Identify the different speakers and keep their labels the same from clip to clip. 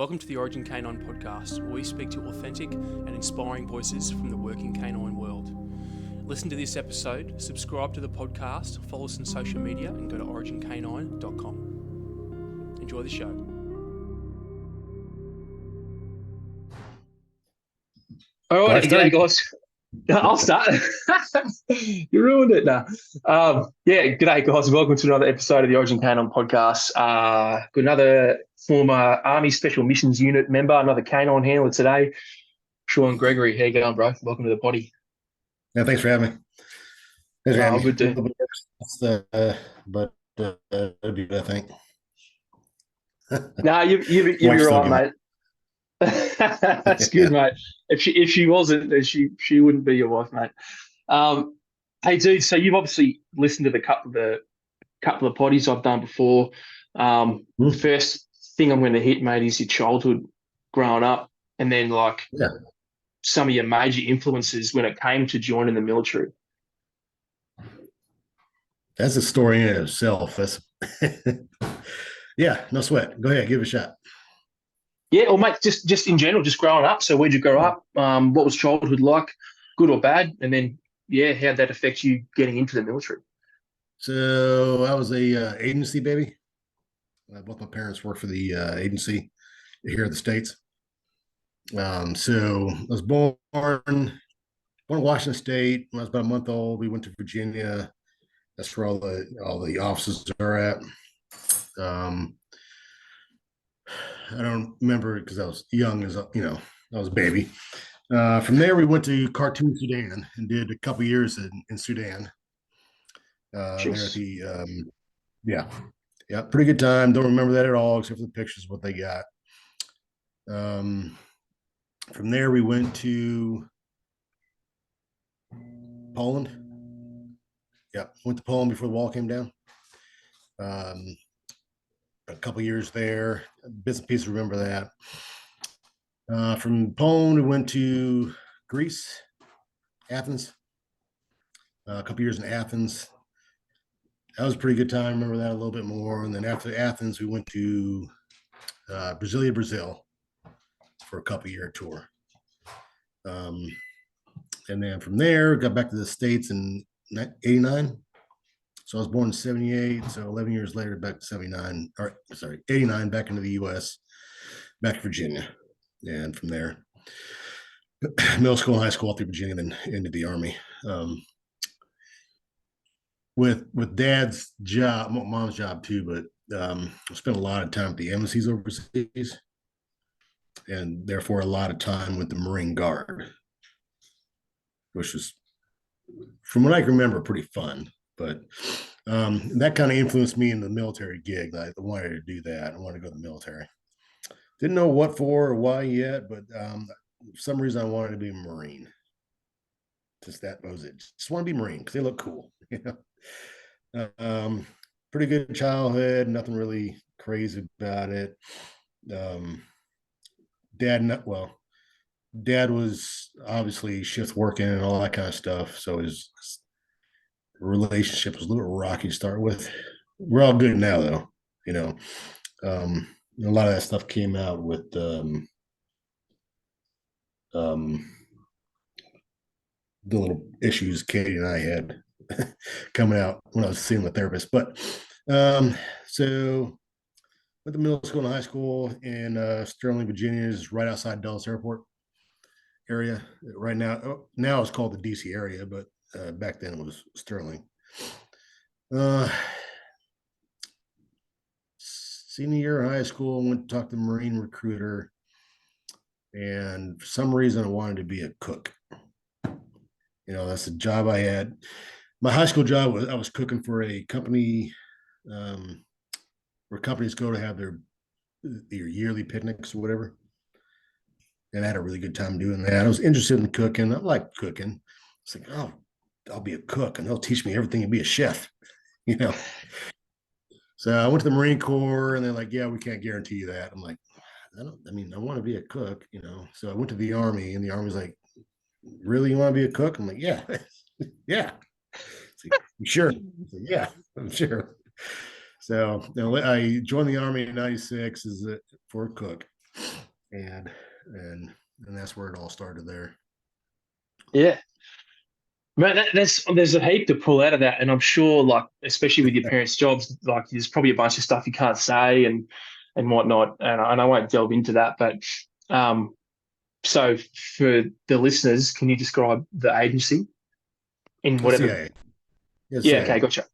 Speaker 1: Welcome to the Origin K9 podcast, where we speak to authentic and inspiring voices from the working K9 world. Listen to this episode, subscribe to the podcast, follow us on social media, and go to origink9.com. Enjoy the show.
Speaker 2: All right, g'day guys. I'll start. You ruined it now. G'day guys. Welcome to another episode of the Origin K9 podcast. Got another former Army Special Missions Unit member, another K9 handler today. Shawn, Gregory, how you going, bro? Welcome to the potty.
Speaker 3: Yeah, thanks for having me. Thanks for having me.
Speaker 2: Good to.
Speaker 3: It'll be good, I think.
Speaker 2: No, you'll be right, mate. That's good, mate. If she wasn't, then she wouldn't be your wife, mate. Hey, dude. So you've obviously listened to the couple of potties I've done before. The first thing I'm going to hit, mate, is your childhood growing up, and then some of your major influences when it came to joining the military.
Speaker 3: That's a story in itself. That's yeah, no sweat. Go ahead, give it a shot.
Speaker 2: Yeah, or mate, just in general, just growing up. So where'd you grow up? What was childhood like, good or bad? And then, how'd that affect you getting into the military?
Speaker 3: So I was a agency baby. Both my parents worked for the agency here in the States. So I was born in Washington State. When I was about a month old, we went to Virginia. That's where all the offices are at. I don't remember it because I was young, I was a baby. From there, we went to Khartoum, Sudan, and did a couple years in Sudan. There at the pretty good time. Don't remember that at all, except for the pictures of what they got. From there, we went to Poland. Yeah, went to Poland before the wall came down. A couple years there, bits and pieces, remember that. From Poland, we went to Greece, Athens. A couple years in Athens. That was a pretty good time. Remember that a little bit more. And then after Athens, we went to Brazil for a couple year tour. And then from there, got back to the States in 89. So I was born in 78. So 11 years later, back to 89, back into the U.S., back to Virginia. And from there, middle school and high school, through Virginia, then into the Army. With Dad's job, Mom's job too, but I spent a lot of time at the embassies overseas, and therefore a lot of time with the Marine Guard, which was, from what I can remember, pretty fun. But that kind of influenced me in the military gig. I wanted to do that. I wanted to go to the military. Didn't know what for or why yet, but for some reason I wanted to be a Marine. Just that was it. Just want to be Marine because they look cool. Pretty good childhood. Nothing really crazy about it. Dad was obviously shift working and all that kind of stuff. So his relationship was a little rocky to start with. We're all good now, though. A lot of that stuff came out with the little issues Katie and I had coming out when I was seeing the therapist. But so went to middle school and high school in Sterling, Virginia, is right outside Dulles Airport area. Right now it's called the DC area, but back then it was Sterling. Senior year of high school, went to talk to the Marine recruiter, and for some reason I wanted to be a cook. That's the job I had. My high school job was I was cooking for a company where companies go to have their yearly picnics or whatever. And I had a really good time doing that. I was interested in cooking. I like cooking. It's like, oh, I'll be a cook and they'll teach me everything to be a chef, So I went to the Marine Corps and they're like, yeah, we can't guarantee you that. I'm like, I want to be a cook, So I went to the Army and the Army's like, really, you want to be a cook? I'm like, yeah, yeah. Like, sure. Like, yeah, I'm sure. So I joined the Army in '96 for a cook. and and that's where it all started there.
Speaker 2: Yeah. Man, there's a heap to pull out of that, and I'm sure, like, especially with your parents' jobs, like, there's probably a bunch of stuff you can't say and whatnot, and I won't delve into that. But um, so for the listeners, can you describe the agency in
Speaker 3: The
Speaker 2: whatever?
Speaker 3: CIA. Yeah,
Speaker 2: Yeah, okay,
Speaker 3: CIA.
Speaker 2: gotcha.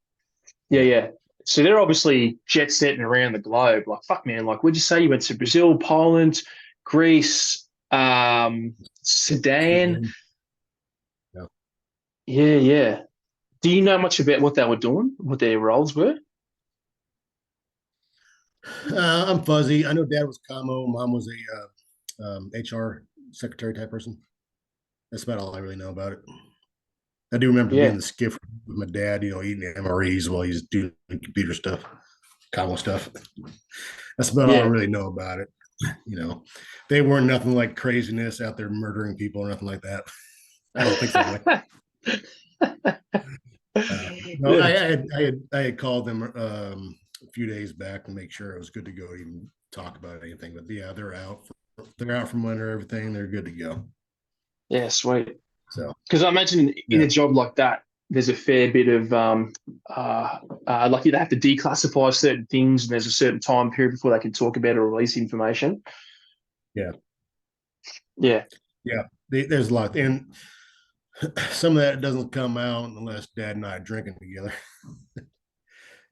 Speaker 2: Yeah,
Speaker 3: Yeah.
Speaker 2: yeah. So they're obviously jet setting around the globe. Like, fuck, man. Like, what'd you say? You went to Brazil, Poland, Greece, Sudan.
Speaker 3: Sudan. Yeah.
Speaker 2: Yeah, yeah. Do you know much about what they were doing, what their roles were?
Speaker 3: I'm fuzzy. I know Dad was commo. Mom was a HR secretary type person. That's about all I really know about it. I do remember being
Speaker 2: Yeah,
Speaker 3: the skiff with my dad, eating MREs while he's doing computer stuff, commo stuff. That's about all I
Speaker 2: yeah.
Speaker 3: really know about it. They weren't nothing like craziness out there murdering people or nothing like that. I don't think so anyway. No,
Speaker 2: Yeah.
Speaker 3: I had called them a few days back to make sure it was good to go to even talk about anything. But yeah, they're out from under everything. They're good to go.
Speaker 2: Yeah, sweet.
Speaker 3: So
Speaker 2: Because I imagine in a
Speaker 3: yeah,
Speaker 2: job like that, there's a fair bit of like you'd have to declassify certain things, and there's a certain time period before they can talk about or release information.
Speaker 3: yeah,
Speaker 2: Yeah.
Speaker 3: yeah. There's a lot, and some of that doesn't come out unless Dad and I are drinking together.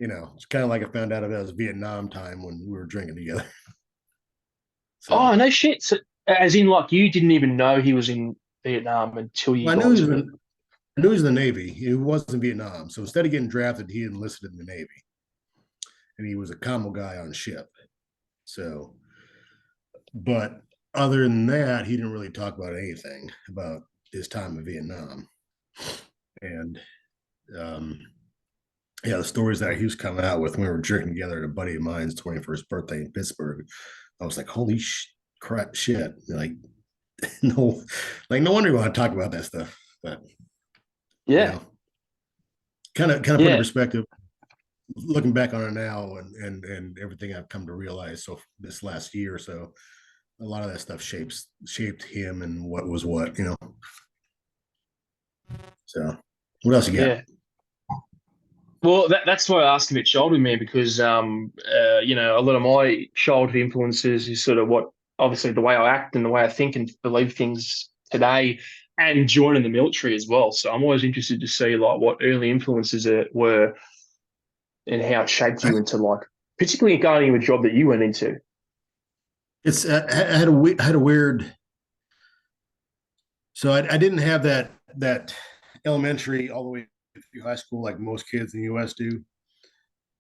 Speaker 3: It's kind of like I found out about his Vietnam time when we were drinking together. So
Speaker 2: Oh, no shit. So, as in, like, you didn't even know he was in Vietnam until you
Speaker 3: well, I knew he
Speaker 2: guys
Speaker 3: was
Speaker 2: were.
Speaker 3: in, I knew he was in the Navy. He was in Vietnam. So instead of getting drafted, he enlisted in the Navy, and he was a commo guy on ship. So, but other than that, he didn't really talk about anything about his time in Vietnam. And um, yeah, the stories that he was coming out with when we were drinking together at a buddy of mine's 21st birthday in Pittsburgh, I was like, holy crap, shit. Like, no, like, no wonder you want to talk about that stuff. But, you
Speaker 2: Yeah.
Speaker 3: know, kind of put in
Speaker 2: Yeah.
Speaker 3: perspective, looking back on it now and everything I've come to realize. So this last year or so, a lot of that stuff shaped him and what was what. So what else you got?
Speaker 2: Yeah. Well, that's why I asked about childhood, man, because a lot of my childhood influences is sort of what obviously the way I act and the way I think and believe things today, and joining the military as well. So I'm always interested to see like what early influences it were and how it shaped you into like, particularly going into a job that you went into.
Speaker 3: It's I had a weird. So I didn't have that elementary all the way through high school like most kids in the U.S. do.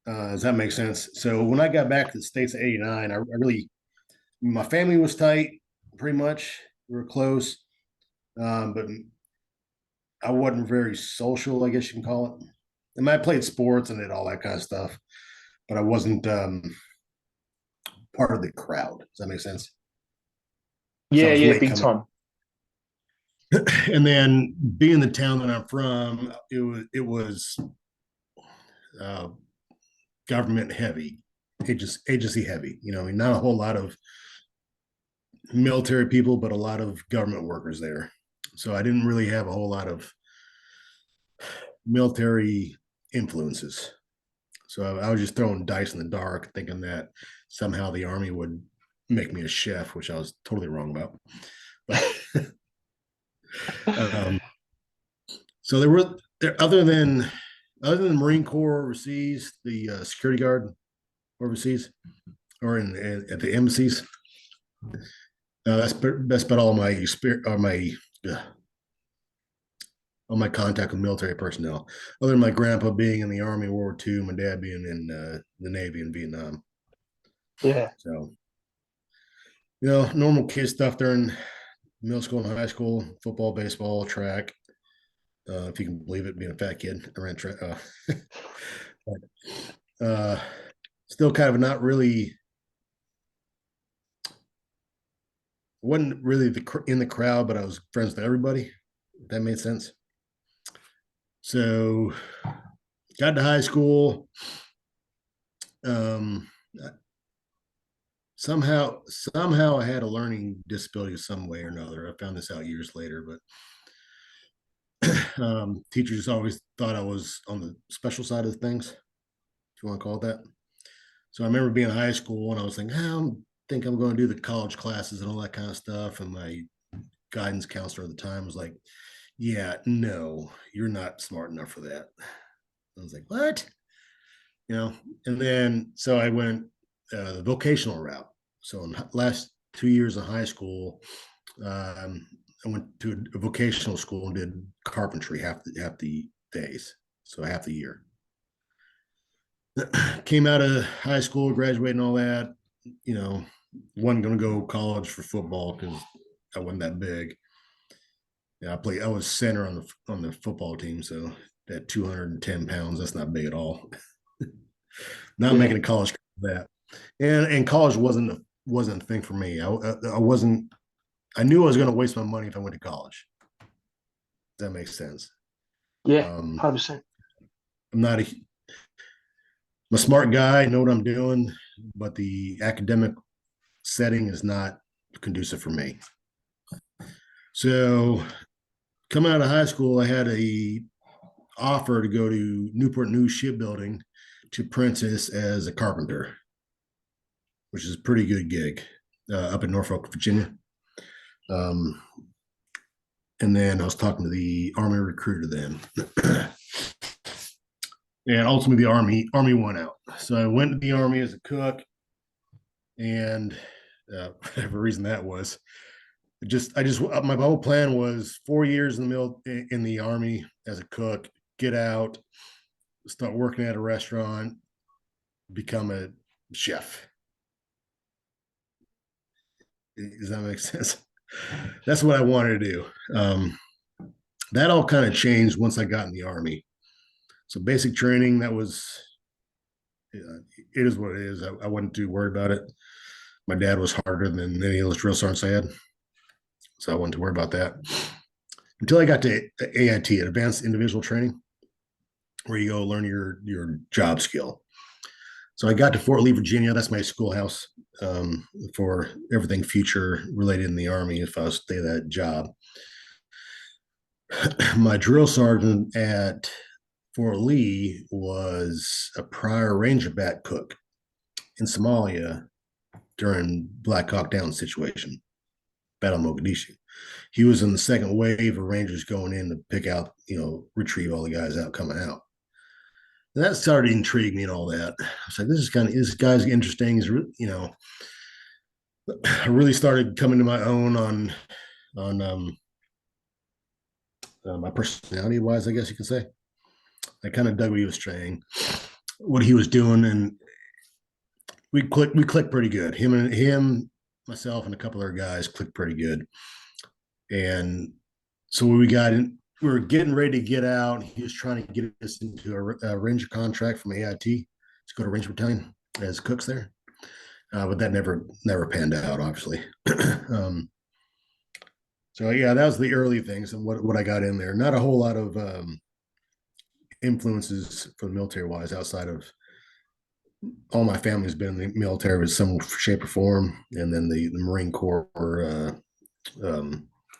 Speaker 3: Does that make sense? So when I got back to the States at '89, I really my family was tight, pretty much. We were close, but I wasn't very social, I guess you can call it. And I played sports and did all that kind of stuff, but I wasn't part of the crowd. Does that make sense? So I
Speaker 2: Yeah,
Speaker 3: was
Speaker 2: yeah,
Speaker 3: late
Speaker 2: big
Speaker 3: coming.
Speaker 2: time.
Speaker 3: And then being the town that I'm from, it was uh, government heavy, agency heavy. I mean, not a whole lot of military people, but a lot of government workers there. So I didn't really have a whole lot of military influences. So I was just throwing dice in the dark, thinking that somehow the army would make me a chef, which I was totally wrong about. But um, so other than the Marine Corps overseas, the security guard overseas, or at the embassies. That's about all my experience, or all my contact with military personnel. Other than my grandpa being in the Army World War II, my dad being in the Navy in Vietnam.
Speaker 2: Yeah.
Speaker 3: So normal kid stuff during middle school and high school: football, baseball, track. If you can believe it, being a fat kid, I ran track. uh, Still kind of not really. Wasn't really in the crowd, but I was friends with everybody. If that made sense. So, got to high school. Um, somehow I had a learning disability some way or another. I found this out years later, but teachers always thought I was on the special side of things, if you want to call it that. So I remember being in high school and I was thinking, I think I'm going to do the college classes and all that kind of stuff. And my guidance counselor at the time was like, yeah, no, you're not smart enough for that. I was like, what? And then so I went the vocational route. So in the last 2 years of high school, I went to a vocational school and did carpentry half the days, so half the year. Came out of high school, graduated and all that. Wasn't going to go college for football because I wasn't that big. Yeah, I was center on the football team, so at 210 pounds, that's not big at all. Not making a college that, and college wasn't a thing for me. I wasn't. I knew I was going to waste my money if I went to college. Does that make sense?
Speaker 2: Yeah, 100%.
Speaker 3: I'm a smart guy. I know what I'm doing, but the academic setting is not conducive for me. So, coming out of high school, I had a offer to go to Newport News Shipbuilding to apprentice as a carpenter, which is a pretty good gig up in Norfolk, Virginia. And then I was talking to the Army recruiter then. And ultimately the Army won out. So I went to the Army as a cook, and whatever reason that was, my whole plan was 4 years in the Army as a cook, get out, start working at a restaurant, become a chef. Does that make sense? That's what I wanted to do. That all kind of changed once I got in the Army. So basic training, it is what it is. I wasn't too worried about it. My dad was harder than any of those drill sergeants I had, so I wasn't too worried about that. Until I got to AIT, Advanced Individual Training, where you go learn your job skill. So I got to Fort Lee, Virginia. That's my schoolhouse for everything future related in the Army if I was to stay that job. My drill sergeant at Fort Lee was a prior Ranger bat cook in Somalia during Black Hawk Down situation, Battle of Mogadishu. He was in the second wave of Rangers going in to pick out, retrieve all the guys out coming out. And that started to intrigue me and all that. I was like, this guy's interesting. I really started coming to my own on my personality wise, I guess you could say. I kind of dug what he was saying, what he was doing, and we clicked pretty good. Him, myself, and a couple other guys clicked pretty good. And so when we got in, we were getting ready to get out. He was trying to get us into a Ranger contract from AIT to go to Ranger Battalion as cooks there. But that never panned out, obviously. So yeah, that was the early things and what I got in there. Not a whole lot of influences for the military wise outside of all my family's been in the military in some shape or form, and then the Marine Corps or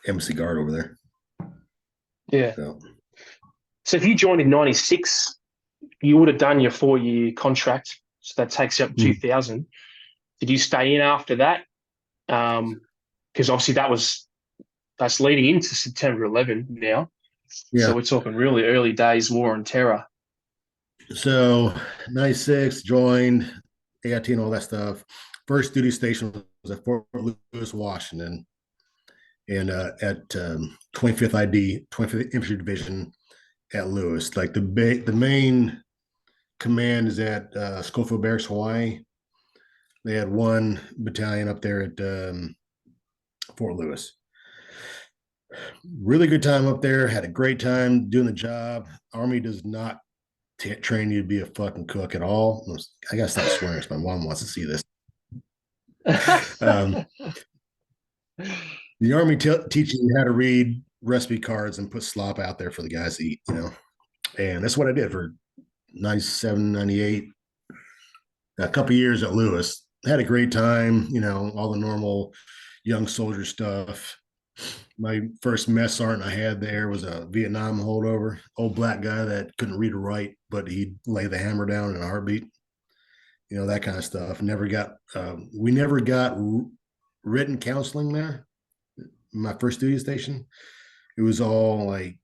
Speaker 3: embassy guard over there.
Speaker 2: Yeah. So if you joined in 96, you would have done your 4-year contract. So that takes you up to 2000. Did you stay in after that? Because obviously that's leading into September 11 now. Yeah. So we're talking really early days, war on terror.
Speaker 3: So 96, joined AIT and all that stuff. First duty station was at Fort Lewis, Washington, and at 25th ID, 25th Infantry Division at Lewis. Like the main command is at Schofield Barracks, Hawaii. They had one battalion up there at Fort Lewis. Really good time up there. Had a great time doing the job. Army does not train you to be a fucking cook at all. I gotta stop swearing because my mom wants to see this. The Army teaching you how to read recipe cards and put slop out there for the guys to eat, and that's what I did for 97, 98, a couple years at Lewis. had a great time, all the normal young soldier stuff. My first mess sergeant I had there was a Vietnam holdover, old black guy that couldn't read or write, but he'd lay the hammer down in a heartbeat, that kind of stuff. We never got written counseling there. My first duty station, it was all like,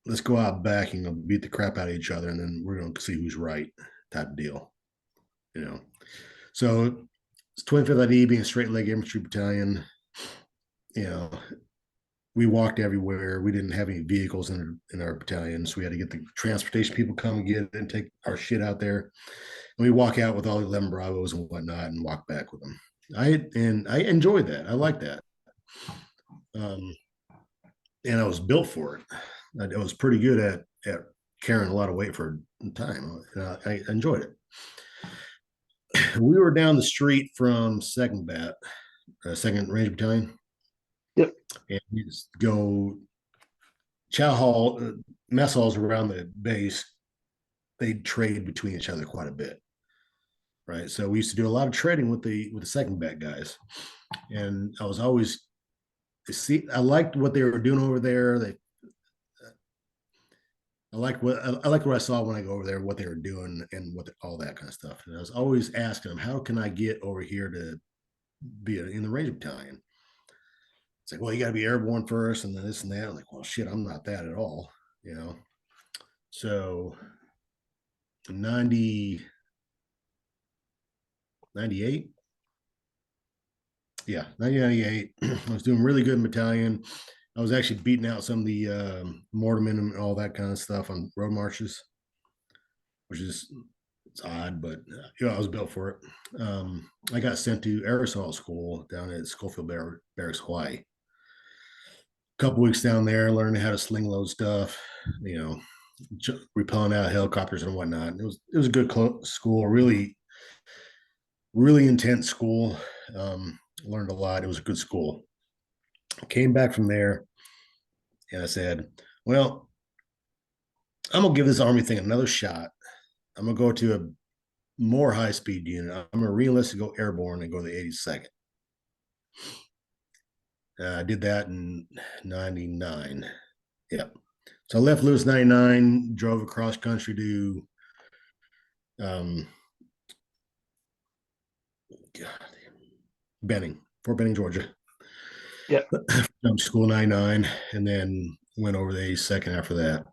Speaker 3: let's go out back and beat the crap out of each other, and then we're going to see who's right type of deal, So it's 25th ID being a straight leg infantry battalion. We walked everywhere. We didn't have any vehicles in our battalion, so we had to get the transportation people come and get it and take our shit out there. And we walk out with all 11 Bravos and whatnot and walk back with them. I enjoyed that. I liked that. And I was built for it. I was pretty good at carrying a lot of weight for time. I enjoyed it. We were down the street from Second Range Battalion.
Speaker 2: Yep.
Speaker 3: And we just go chow hall, mess halls around the base. They trade between each other quite a bit, right? So we used to do a lot of trading with the second bat guys, and I was always I liked what they were doing over there. I liked what I saw when I go over there, what they were doing and all that kind of stuff. And I was always asking them, how can I get over here to be in the Ranger Battalion? It's like, well, you got to be airborne first, and then this and that. I'm like, well, shit, I'm not that at all, So 98, yeah, 1998. I was doing really good in battalion. I was actually beating out some of the mortarmen and all that kind of stuff on road marches, which is it's odd, but I was built for it. I got sent to air assault school down at Schofield Barracks, Hawaii. A couple weeks down there, learning how to sling load stuff, repelling out helicopters and whatnot. It was a good school, really, really intense school. Learned a lot. It was a good school. Came back from there, and I said, well, I'm gonna give this Army thing another shot. I'm gonna go to a more high-speed unit. I'm gonna re-enlist to go airborne and go to the 82nd. I did that in 99. Yep. So I left Lewis 99, drove across country to Fort Benning, Georgia.
Speaker 2: Yeah.
Speaker 3: School 99, and then went over the 82nd after that.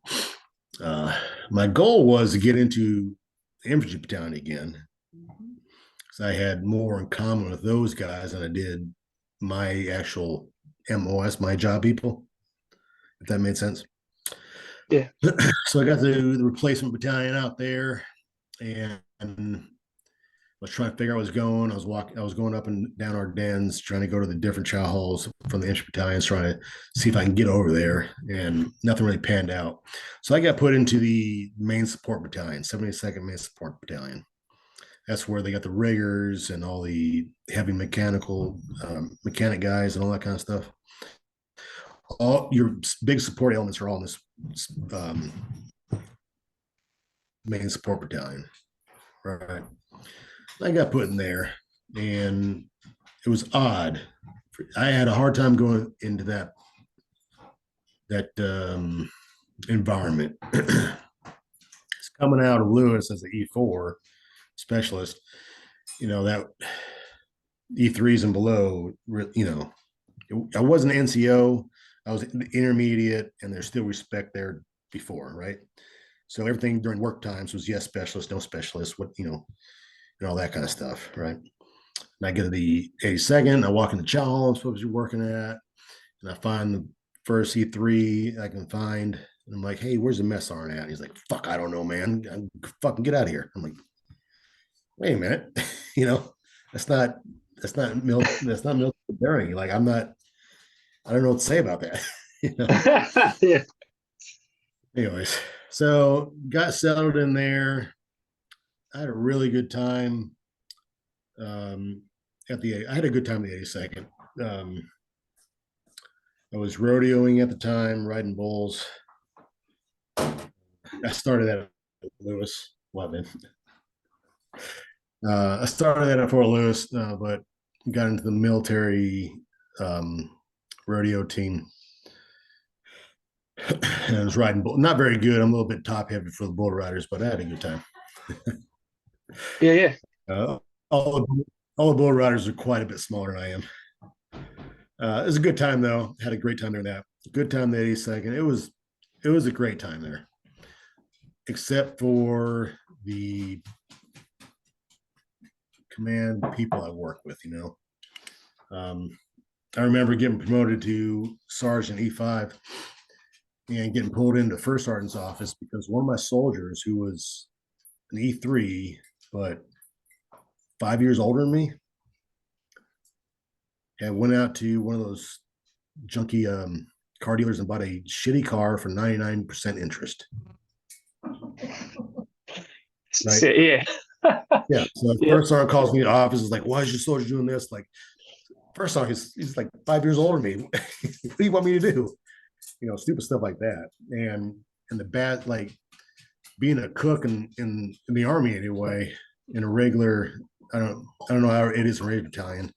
Speaker 3: My goal was to get into the infantry battalion again, because I had more in common with those guys than I did my actual MOS, my job people, if that made sense.
Speaker 2: Yeah.
Speaker 3: So I got the replacement battalion out there, and I was trying to figure out where I was going. I was going up and down our dens, trying to go to the different chow halls from the infantry battalions, trying to see if I can get over there, and nothing really panned out. So I got put into the main support battalion, 72nd Main Support Battalion. That's where they got the riggers and all the heavy mechanic guys and all that kind of stuff. All your big support elements are all in this main support battalion, right? I got put in there, and it was odd. I had a hard time going into that environment. It's coming out of Lewis as an E4 specialist, that E3s and below, I wasn't NCO. I was intermediate, and there's still respect there before, right? So everything during work times was yes specialist, no specialist, and all that kind of stuff, right? And I get to the 82nd, I walk in the chow hall I'm supposed to be working at, and I find the first E3 I can find, and I'm like, hey, where's the mess sergeant at? And he's like, fuck, I don't know, man. Fucking get out of here. I'm like, wait a minute, that's not military bearing. Like, I don't know what to say about that.
Speaker 2: Yeah.
Speaker 3: Anyways, so got settled in there. I had a really good time. I had a good time at the 82nd. I was rodeoing at the time, riding bulls. I started at Lewis 11. I started at Fort Lewis, but got into the military rodeo team. And I was riding bull, not very good. I'm a little bit top heavy for the bull riders, but I had a good time.
Speaker 2: Yeah, yeah.
Speaker 3: Uh, all, all the bull riders are quite a bit smaller than I am. It was a good time though. Had a great time doing that. Good time the 82nd. It was a great time there, except for the command people I work with. I remember getting promoted to sergeant E5 and getting pulled into first sergeant's office because one of my soldiers, who was an E3 but 5 years older than me, had went out to one of those junky car dealers and bought a shitty car for 99% interest. Right?
Speaker 2: So, yeah.
Speaker 3: Yeah. So the first sergeant calls me to the office, is like, "Why is your soldier doing this?" Like, first sergeant, he's like 5 years older than me. What do you want me to do? Stupid stuff like that. And the bad, like being a cook in the army anyway, in a regular, I don't know how it is in a regular battalion,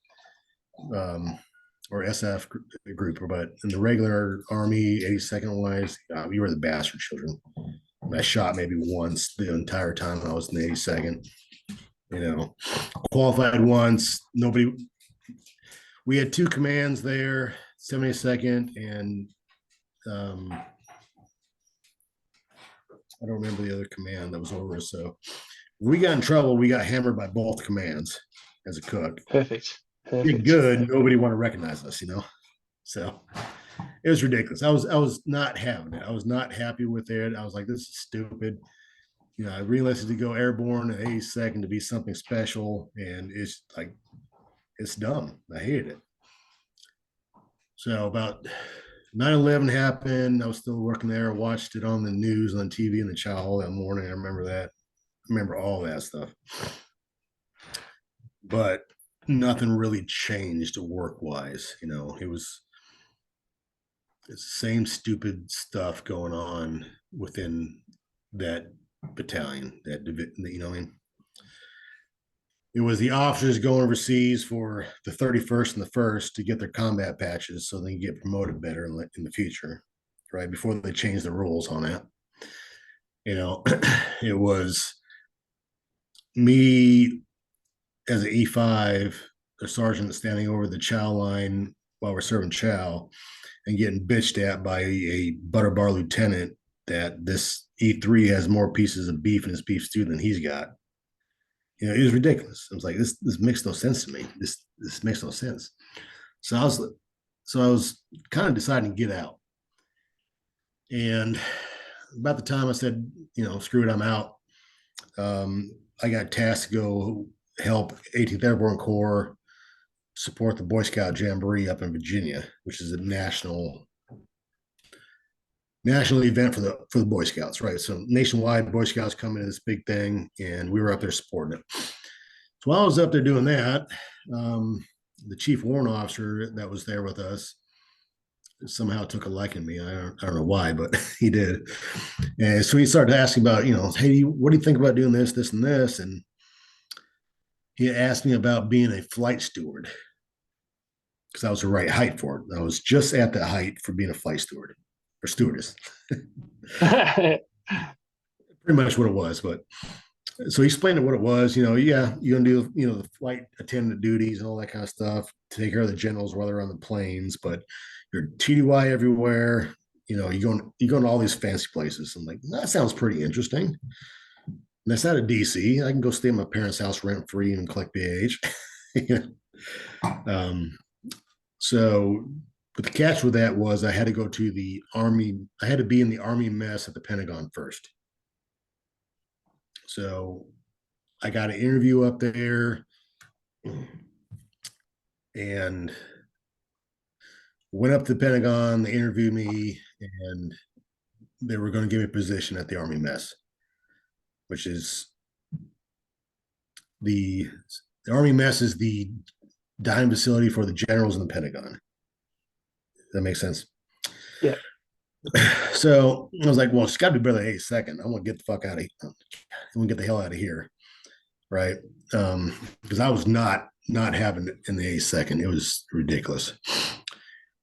Speaker 3: or SF group, but in the regular army, 82nd wise, we were the bastard children. I shot maybe once the entire time I was in the 82nd. Qualified once. Nobody. We had two commands there, 72nd and I don't remember the other command that was over us. So we got in trouble. We got hammered by both commands as a cook.
Speaker 2: Perfect.
Speaker 3: Did good. Nobody wanted to recognize us, So it was ridiculous. I was not having it. I was not happy with it. I was like, this is stupid. I realized to go airborne at 82nd to be something special, and it's like, it's dumb. I hated it. So about 9/11 happened. I was still working there. I watched it on the news, on TV in the chow hall that morning. I remember that. I remember all that stuff. But nothing really changed work-wise. It was the same stupid stuff going on within that battalion, that division, what I mean? It was the officers going overseas for the 31st and the 1st to get their combat patches so they can get promoted better in the future, right? Before they change the rules on that. It was me as an E5, a sergeant standing over the chow line while we're serving chow and getting bitched at by a butter bar lieutenant that this E3 has more pieces of beef in his beef stew than he's got. It was ridiculous. I was like, this makes no sense to me. This makes no sense. So I was kind of deciding to get out. And about the time I said, screw it, I'm out. I got tasked to go help 18th Airborne Corps support the Boy Scout Jamboree up in Virginia, which is a national event for the Boy Scouts, right? So nationwide, Boy Scouts come into this big thing, and we were up there supporting it. So while I was up there doing that, the chief warrant officer that was there with us somehow took a liking to me. I don't know why, but he did. And so he started asking about, hey, what do you think about doing this, this, and this? And he asked me about being a flight steward because I was the right height for it. I was just at the height for being a flight steward or stewardess. Pretty much what it was. But so he explained what it was. You're gonna do the flight attendant duties and all that kind of stuff, take care of the generals while they're on the planes, but you're TDY everywhere. You're going to all these fancy places. I'm like, that sounds pretty interesting. And that's out of DC. I can go stay at my parents' house rent free and collect BAH. So, but the catch with that was I had to go to the Army. I had to be in the Army mess at the Pentagon first. So I got an interview up there and went up to the Pentagon. They interviewed me and they were going to give me a position at the Army mess, which is the Army mess is the dining facility for the generals in the Pentagon. Does that make sense?
Speaker 2: Yeah.
Speaker 3: So I was like, well, it's got to be better than 82nd. I want to get the fuck out of here. I want to get the hell out of here. right? Because I was not having it in the 82nd. It was ridiculous.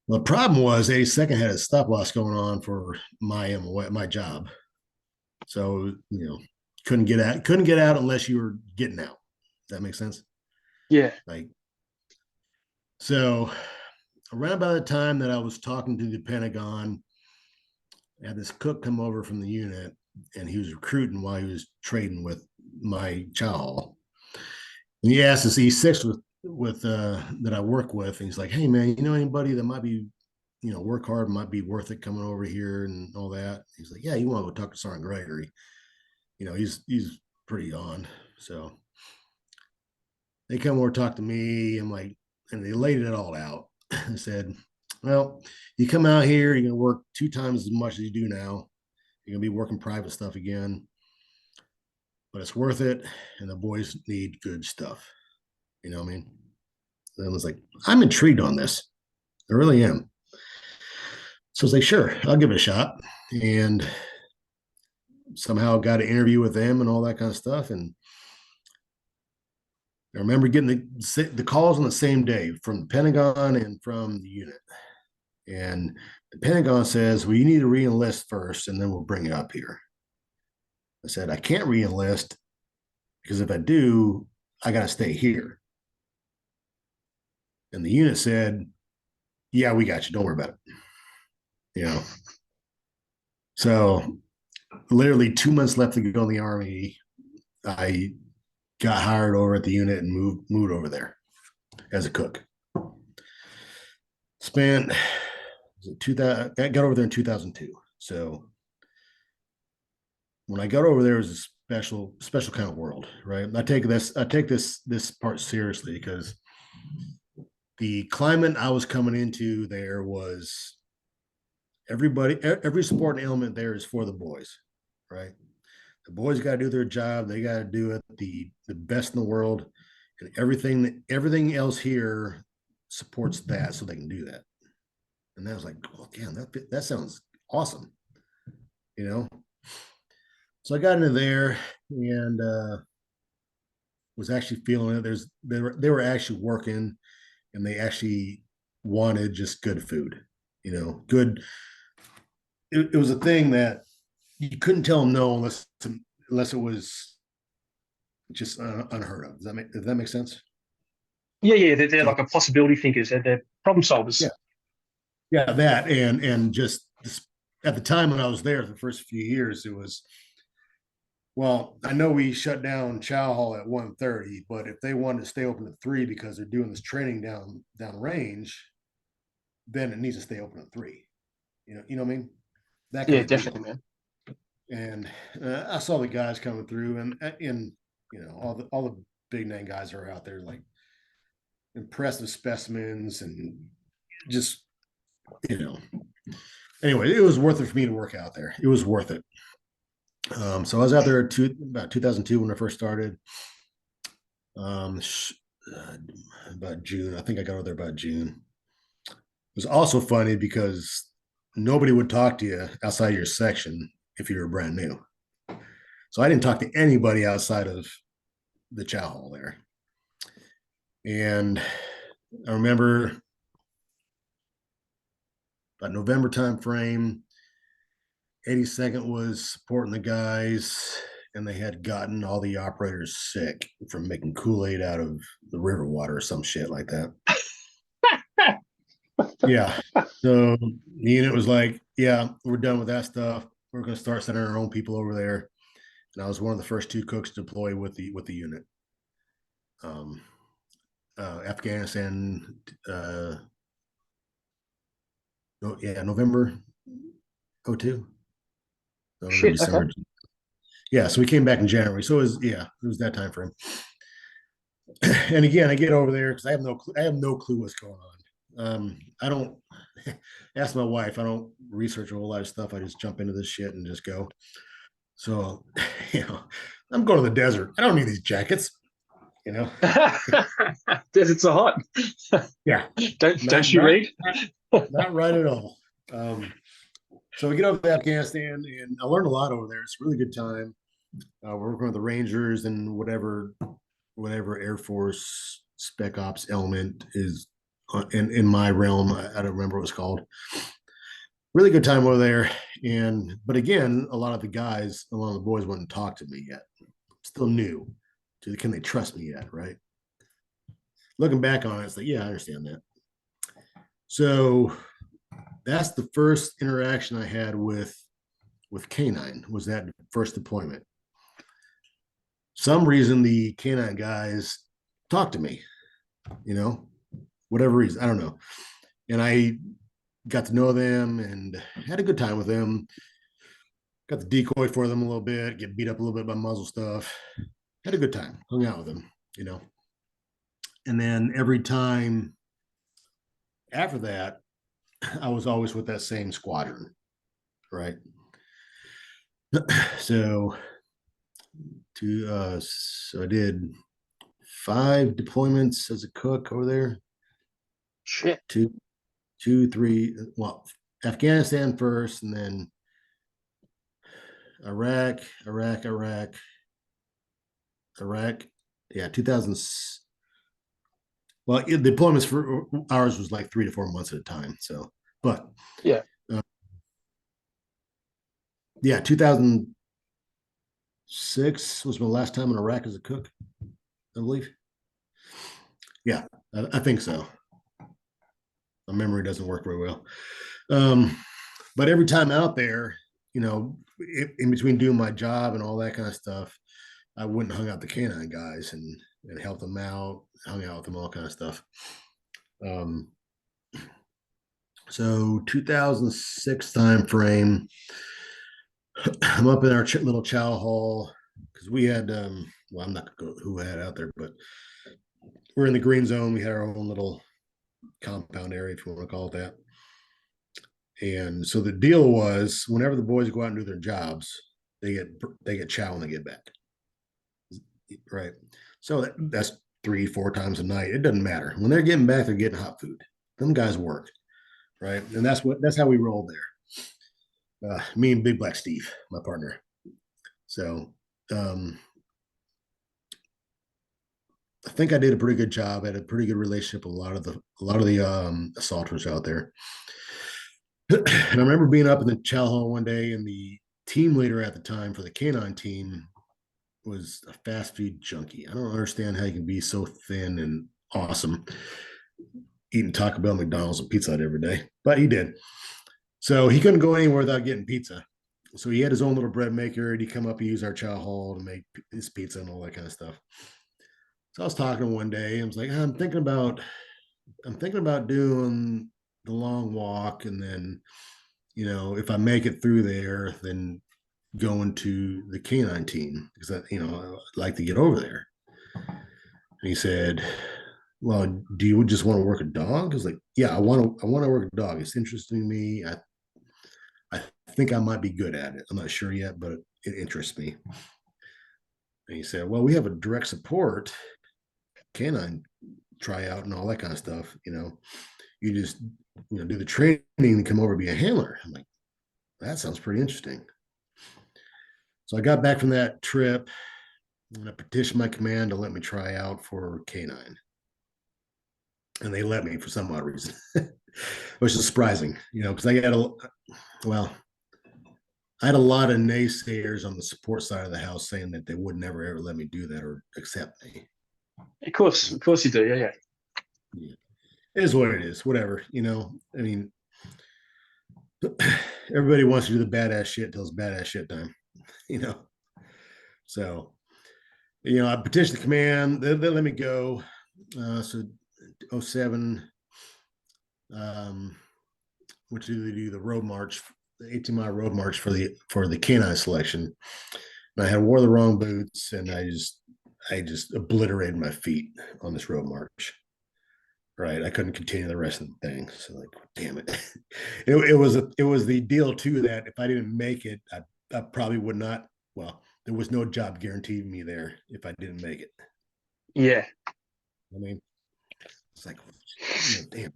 Speaker 3: Well, the problem was 82nd had a stop loss going on for my job. So, couldn't get out unless you were getting out. Does that make sense?
Speaker 2: Yeah.
Speaker 3: Like, so around about the time that I was talking to the Pentagon, I had this cook come over from the unit, and he was recruiting while he was trading with my chow hall. And he asked this E6 with that I work with, and he's like, "Hey man, you know anybody that might be, work hard, might be worth it coming over here and all that?" He's like, "Yeah, you want to go talk to Sergeant Gregory? He's pretty on." So they come over talk to me. I'm like, and they laid it all out. I said, "Well, you come out here, you're gonna work 2 times as much as you do now. You're gonna be working private stuff again, but it's worth it, and the boys need good stuff." You know what I mean? And I was like, I'm intrigued on this. I really am. So I was like, sure, I'll give it a shot. And somehow got an interview with them and all that kind of stuff. And I remember getting the calls on the same day from the Pentagon and from the unit. And the Pentagon says, well, you need to re-enlist first, and then we'll bring you up here. I said, I can't re-enlist because if I do, I got to stay here. And the unit said, yeah, we got you. Don't worry about it. So literally 2 months left to go in the Army. I got hired over at the unit and moved over there as a cook. Spent 2000. I got over there in 2002. So when I got over there, it was a special kind of world, right? I take this part seriously because the climate I was coming into there was every supporting element there is for the boys, right? The boys got to do their job. They got to do it the best in the world, and everything else here supports that, so they can do that. And I was like, oh, damn, that sounds awesome, So I got into there and was actually feeling it. They were actually working, and they actually wanted just good food, good. It was a thing that you couldn't tell them no unless it was just unheard of. Does that make sense?
Speaker 2: Yeah. They're
Speaker 3: So,
Speaker 2: like a possibility thinkers. They're problem solvers.
Speaker 3: yeah, that and just at the time when I was there for the first few years, it was, well, I know we shut down Chow Hall at 1:30, but if they wanted to stay open at 3 because they're doing this training down range, then it needs to stay open at 3. You know what I mean? That kind
Speaker 2: Yeah,
Speaker 3: of
Speaker 2: definitely,
Speaker 3: deal.
Speaker 2: man.
Speaker 3: And I saw the guys coming through, and all the big name guys are out there, like impressive specimens, and just anyway, it was worth it for me to work out there. It was worth it. So I was out there about 2002 when I first started. About June, I think I got over there about June. It was also funny because nobody would talk to you outside your section if you were brand new. So I didn't talk to anybody outside of the chow hall there. And I remember about November time frame, 82nd was supporting the guys, and they had gotten all the operators sick from making Kool-Aid out of the river water or some shit like that. Yeah. So the unit was like, yeah, we're done with that stuff. We're going to start sending our own people over there. And I was one of the first 2 cooks to deploy with the unit. Afghanistan, November 02.
Speaker 2: Shit.
Speaker 3: December.
Speaker 2: Okay.
Speaker 3: Yeah, so we came back in January. So it was that time frame. And again, I get over there because I have no clue what's going on. I don't ask my wife. I don't research a whole lot of stuff. I just jump into this shit and just go. So, I'm going to the desert. I don't need these jackets.
Speaker 2: Deserts are hot.
Speaker 3: Yeah.
Speaker 2: Don't you read?
Speaker 3: Not right at all. So we get over to Afghanistan, and I learned a lot over there. It's a really good time. We're working with the Rangers and whatever Air Force Spec Ops element is in my realm. I don't remember what it's called. Really good time over there. But again, a lot of the boys wouldn't talk to me yet. Still new. Can they trust me yet? Right. Looking back on it, it's like, yeah, I understand that. So that's the first interaction I had with K9, was that first deployment. Some reason the K9 guys talked to me, whatever reason, I don't know. And I got to know them and had a good time with them. Got the decoy for them a little bit, get beat up a little bit by muzzle stuff. Had a good time, hung out with them, And then every time after that, I was always with that same squadron, right? So I did 5 deployments as a cook over there.
Speaker 2: Shit.
Speaker 3: 2, 3. Well, Afghanistan first, and then Iraq. Yeah, 2000. Well, the deployments for ours was like 3 to 4 months at a time. So, but
Speaker 2: yeah,
Speaker 3: 2006 was my last time in Iraq as a cook, I believe. Yeah, I think so. My memory doesn't work very well. But every time out there, in between doing my job and all that kind of stuff, I went and hung out the K9 guys and helped them out, hung out with them, all kind of stuff. So 2006 time frame, I'm up in our little chow hall because we had, well, I'm not going to go who had out there, but we're in the green zone. We had our own little compound area, if you want to call it that. And so the deal was, whenever the boys go out and do their jobs, they get chow when they get back. Right. So that's 3-4 times a night. It doesn't matter. When they're getting back, they're getting hot food. Them guys work. Right. And that's how we roll there. Me and Big Black Steve, my partner. So I think I did a pretty good job. I had a pretty good relationship with a lot of the assaulters out there. And I remember being up in the chow hall one day, and the team leader at the time for the K9 team was a fast food junkie. I don't understand how you can be so thin and awesome eating Taco Bell, McDonald's, and Pizza Hut every day, but he did. So he couldn't go anywhere without getting pizza. So he had his own little bread maker, and he'd come up and use our chow hall to make his pizza and all that kind of stuff. So I was talking to him one day, and I was like, I'm thinking about doing the long walk, and then, if I make it through there, then going to the K9 team, because I'd like to get over there. And he said, well, do you just want to work a dog? I was like, yeah, I want to work a dog. It's interesting to me. I think I might be good at it. I'm not sure yet, but it interests me. And he said, well, we have a direct support K9 tryout and all that kind of stuff. You just do the training and come over and be a handler. I'm like, that sounds pretty interesting. So I got back from that trip, and I petitioned my command to let me try out for K9. And they let me for some odd reason, which is surprising, because I had a lot of naysayers on the support side of the house saying that they would never, ever let me do that or accept me.
Speaker 2: Of course you do. Yeah.
Speaker 3: It is what it is, whatever, I mean, everybody wants to do the badass shit till it's badass shit time, So, I petitioned the command. They let me go. So 07, which they do the road march, the 18-mile road march for the K9 selection. And I had wore the wrong boots, and I just obliterated my feet on this road march. Right, I couldn't continue the rest of the thing. So like, damn it. It was the deal too, that if I didn't make it, I probably would not. Well, there was no job guaranteed me there if I didn't make it.
Speaker 2: Yeah.
Speaker 3: I mean, it's like, damn.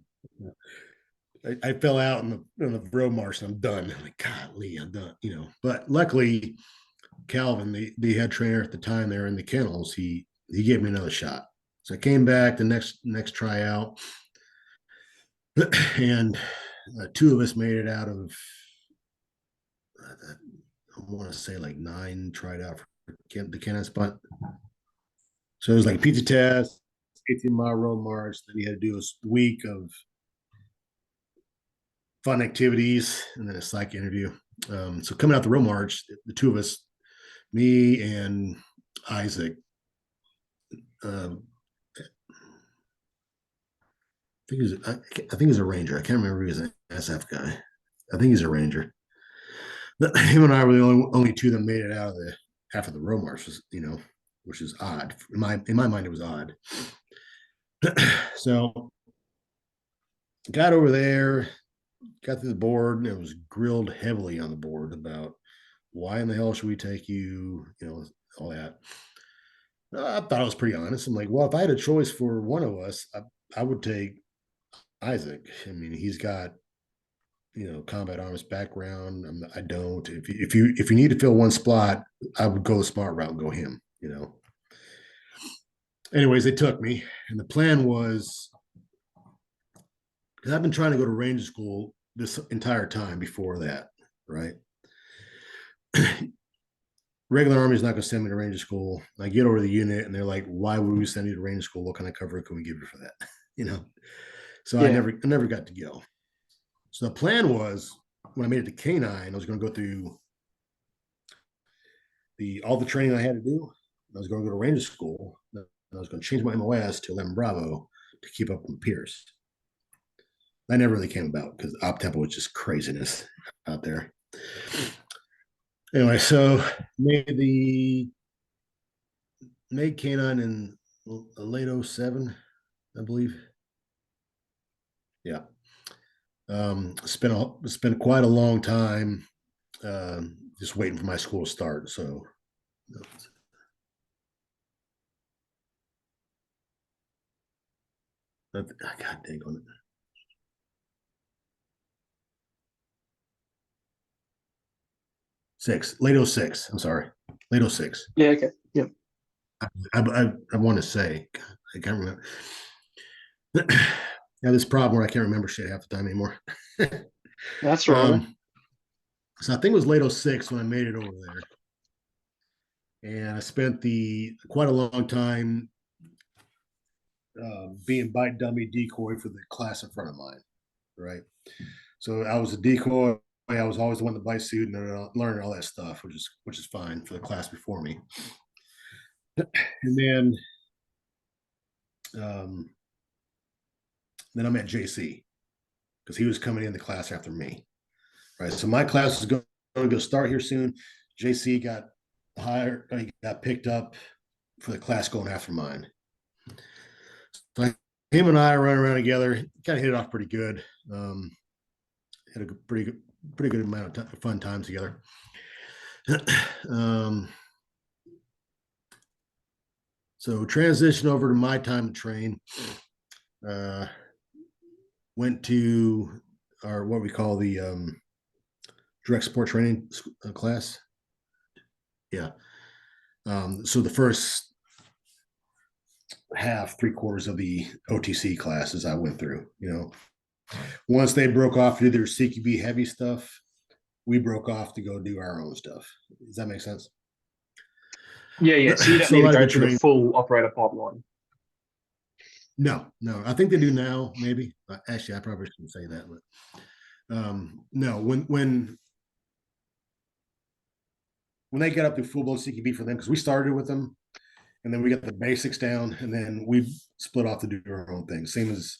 Speaker 3: I fell out in the road march, and I'm done. I'm like, golly, I'm done. But luckily, Calvin, the head trainer at the time there in the kennels, he gave me another shot. So I came back the next tryout, and two of us made it out of I want to say like 9 tried out for the canine spot. So it was like a pizza test, 18-mile road march. Then you had to do a week of fun activities and then a psych interview. So coming out the road march, the two of us, me and Isaac, I think he's a ranger. I can't remember if he's an SF guy. I think he's a ranger. But him and I were the only two that made it out of the after the road march, which is odd. In my mind, it was odd. So got over there, got to the board, and it was grilled heavily on the board about why in the hell should we take you, all that. I thought I was pretty honest. I'm like, well, if I had a choice for one of us, I would take Isaac. I mean, he's got combat arms background. I don't. If you need to fill one spot, I would go the smart route and go him. Anyways, they took me, and the plan was because I've been trying to go to Ranger School this entire time before that, right? Regular Army is not going to send me to Ranger School. I get over to the unit, and they're like, "Why would we send you to Ranger School? What kind of cover can we give you for that?" So yeah. I never got to go. So the plan was when I made it to K9, I was going to go through all the training I had to do. I was going to go to Ranger School. And I was going to change my MOS to 11 Bravo to keep up with Pierce. That never really came about because op tempo was just craziness out there. Anyway, so made K9 in late 07, I believe. Yeah. Spent quite a long time just waiting for my school to start. So God dang on it. Late 06. I'm sorry. Late 06.
Speaker 2: Yeah, okay. Yeah.
Speaker 3: I want to say, I can't remember. I have this problem where I can't remember shit half the time anymore.
Speaker 2: That's right.
Speaker 3: So I think it was late 06 when I made it over there. And I spent quite a long time being bite dummy decoy for the class in front of mine, right? So I was a decoy. I was always the one to buy suit and learning all that stuff, which is fine for the class before me. And then I met JC because he was coming in the class after me, right? So my class is going to go start here soon. JC got hired, he got picked up for the class going after mine. So him and I run around together, kind of hit it off pretty good. Had a pretty good amount of fun times together. So transition over to my time to train. Went to what we call the direct support training class. Yeah. So the first half, 3/4 of the OTC classes I went through, once they broke off to do their CQB heavy stuff, we broke off to go do our own stuff. Does that make sense?
Speaker 2: Yeah. So you don't need to go through the full operator pipeline.
Speaker 3: No. I think they do now, maybe. Actually, I probably shouldn't say that, but no. When they got up to full blown CQB for them, because we started with them, and then we got the basics down, and then we split off to do our own thing. Same as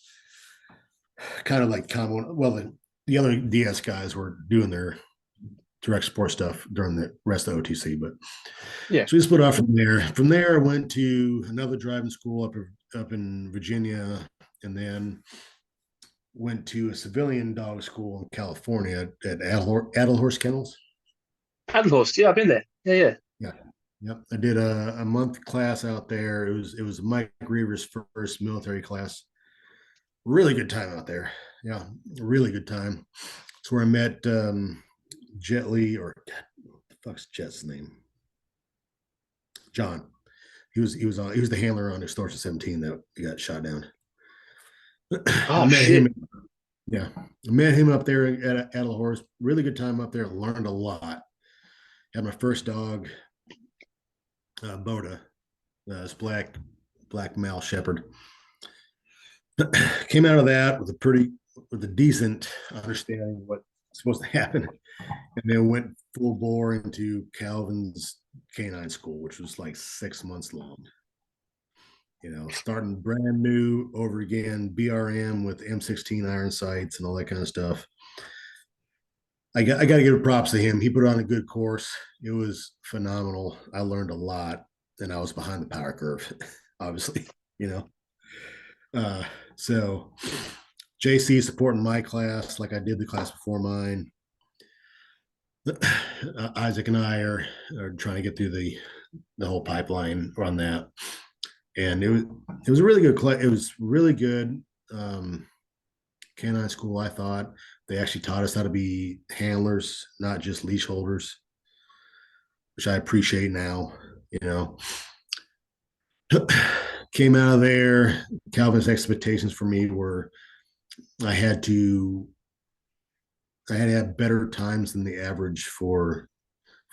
Speaker 3: kind of like combo. Well, the other DS guys were doing their direct support stuff during the rest of OTC, but
Speaker 2: yeah.
Speaker 3: So we split off from there. From there, I went to another driving school up in Virginia, and then went to a civilian dog school in California at Adelhorst Kennels.
Speaker 2: Adelhorst, yeah, I've been there. Yeah.
Speaker 3: Yep. I did a month class out there. It was Mike Reaver's first military class. Really good time out there. Yeah, really good time. It's where I met Jet Li, or what the fuck's Jet's name? John. He was the handler on Extortion 17 that got shot down.
Speaker 2: Oh, shit.
Speaker 3: I met him up there at a horse. Really good time up there. Learned a lot. Had my first dog, Boda, this black male shepherd. Came out of that with a decent understanding of what's supposed to happen, and then went full bore into Calvin's K9 school, which was like 6 months long. Starting brand new over again, BRM with M16 iron sights and all that kind of stuff. I got to give props to him. He put on a good course. It was phenomenal. I learned a lot, and I was behind the power curve, obviously. So JC supporting my class like I did the class before mine. Isaac and I are trying to get through the whole pipeline on that, and it was a really good class. It was really good. Canine school, I thought. They actually taught us how to be handlers, not just leash holders, which I appreciate now. Came out of there. Calvin's expectations for me were I had to have better times than the average for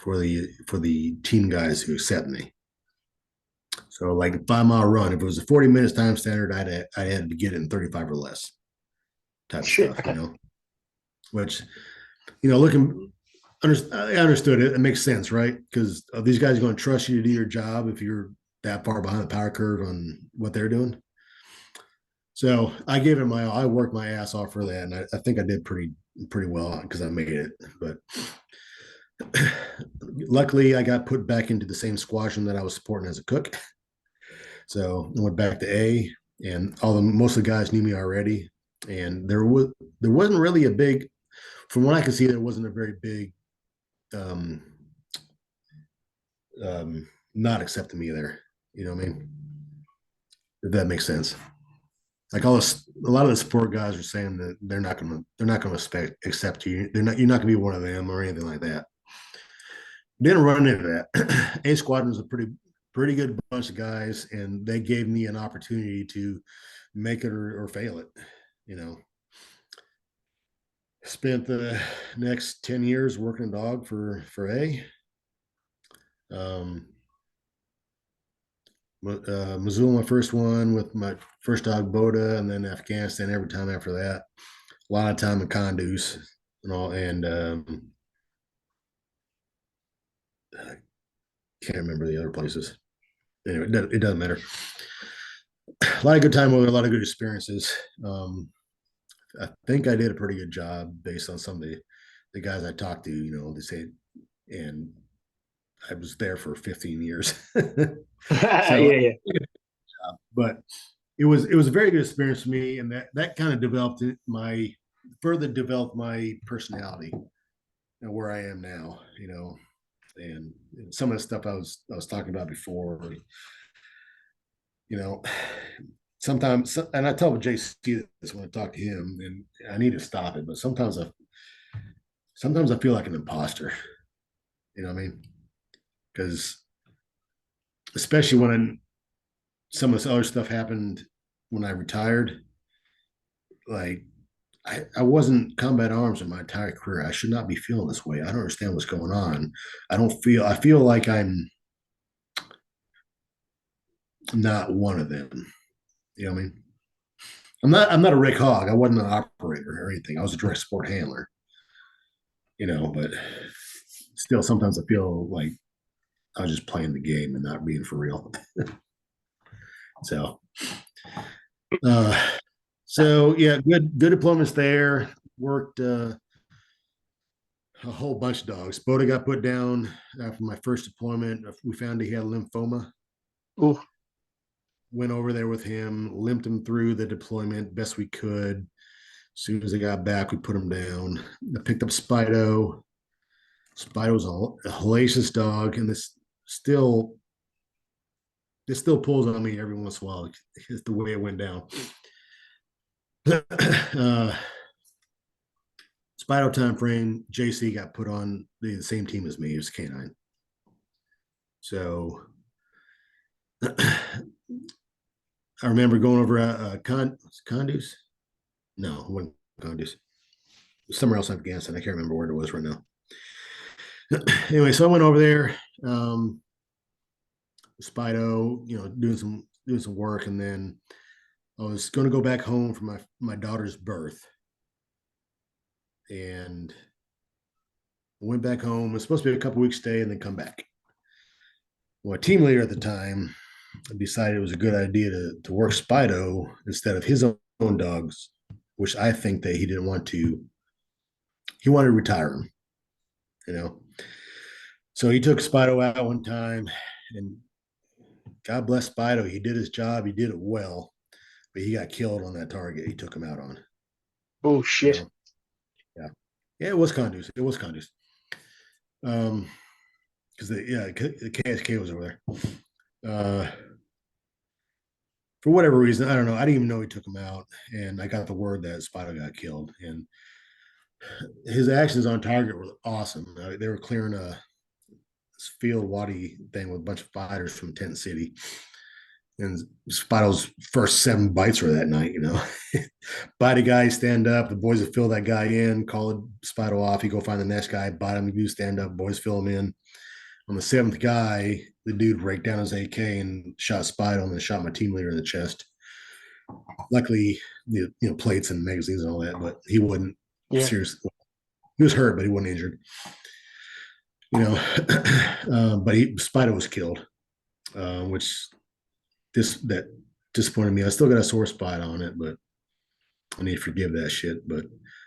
Speaker 3: the team guys who accept me. So like a 5-mile run, if it was a 40 minutes time standard, I had to get it in 35 or less type of stuff,
Speaker 2: Okay.
Speaker 3: Which, looking, I understood it. It makes sense, right? Because these guys are going to trust you to do your job if you're that far behind the power curve on what they're doing. So I gave it my all. I worked my ass off for that, and I think I did pretty well because I made it. But luckily, I got put back into the same squadron that I was supporting as a cook. So I went back to A, and most of the guys knew me already, and there wasn't really a big, from what I can see, there wasn't a very big not accepting me there. You know what I mean? If that makes sense. Like a lot of the support guys are saying that they're not going to accept you. You're not going to be one of them or anything like that. Didn't run into that. A squadron was a pretty good bunch of guys, and they gave me an opportunity to make it or fail it. Spent the next 10 years working a dog for A. Missoula, my first one with my first dog Boda, and then Afghanistan every time after that. A lot of time in conduce and all, and I can't remember the other places. Anyway, it doesn't matter. A lot of good time with a lot of good experiences. I think I did a pretty good job based on some of the guys I talked to. They say, and I was there for 15 years.
Speaker 2: Yeah.
Speaker 3: But it was a very good experience for me, and that kind of further developed my personality and where I am now, and some of the stuff I was talking about before, sometimes, and I tell JC this when I talk to him, and I need to stop it, but sometimes I feel like an imposter, you know what I mean? Because especially when some of this other stuff happened when I retired, like I wasn't combat arms in my entire career. I should not be feeling this way. I don't understand what's going on. I feel like I'm not one of them. You know what I mean? I'm not a Rick Hogg. I wasn't an operator or anything. I was a direct support handler. But still sometimes I feel like I was just playing the game and not being for real. So yeah, good deployments there. Worked a whole bunch of dogs. Boda got put down after my first deployment. We found he had lymphoma.
Speaker 2: Ooh.
Speaker 3: Went over there with him, limped him through the deployment best we could. As soon as I got back, we put him down. I picked up Spido. Spido was a hellacious dog, and this still pulls on me every once in a while. It's the way it went down. Spido time frame, JC got put on the same team as me. It was K9. So I remember going over Conduce. No, it wasn't Conduce. Somewhere else in Afghanistan. I can't remember where it was right now. Anyway, so I went over there, Spido, doing some work, and then I was going to go back home for my daughter's birth, and I went back home. It was supposed to be a couple weeks stay and then come back. Well, a team leader at the time decided it was a good idea to work Spido instead of his own dogs, which I think that he didn't want to. He wanted to retire him, you know. So he took Spido out one time, and God bless Spido. He did his job. He did it well, but he got killed on that target he took him out on.
Speaker 2: Oh shit!
Speaker 3: You know? Yeah, it was Conduce. It was Conduce. Because the KSK was over there. For whatever reason, I don't know. I didn't even know he took him out, and I got the word that Spido got killed. And his actions on target were awesome. They were clearing a field wadi thing with a bunch of fighters from Tent City, and Spido's first 7 bites were that night. Bite a guy, stand up. The boys would fill that guy in, call Spido off. He go find the next guy, bite him. You stand up. Boys fill him in. On the 7th guy, the dude break down his AK and shot Spido, and then shot my team leader in the chest. Luckily, plates and magazines and all that, but he wasn't seriously. He was hurt, but he wasn't injured. But Spido was killed, which that disappointed me. I still got a sore spot on it, but I need to forgive that shit. But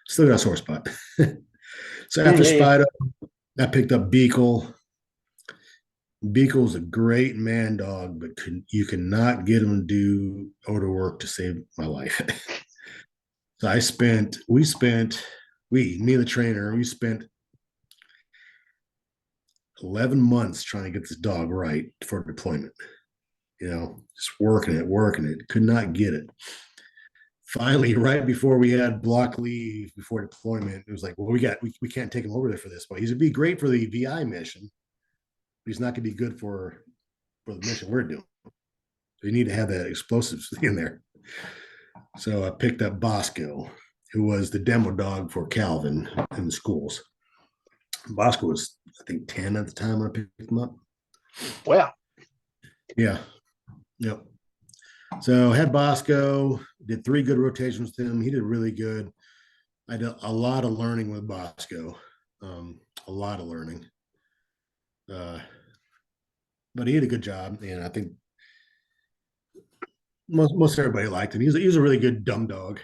Speaker 3: still got a sore spot. So after Spido, I picked up Beagle. Beagle's a great man dog, but you cannot get him to do odor work to save my life. So me and the trainer, we spent 11 months trying to get this dog right for deployment. Just working it, could not get it. Finally, right before we had block leave before deployment, it was like, well, we can't take him over there for this, but he'd be great for the VI mission. He's not going to be good for the mission we're doing. So you need to have that explosives in there. So I picked up Bosco, who was the demo dog for Calvin in the schools. Bosco was, I think, 10 at the time when I picked him up.
Speaker 2: Wow.
Speaker 3: Yeah. Yep. So I had Bosco, did 3 good rotations with him. He did really good. I did a lot of learning with Bosco. A lot of learning. But he did a good job, and I think most everybody liked him. He was a really good dumb dog.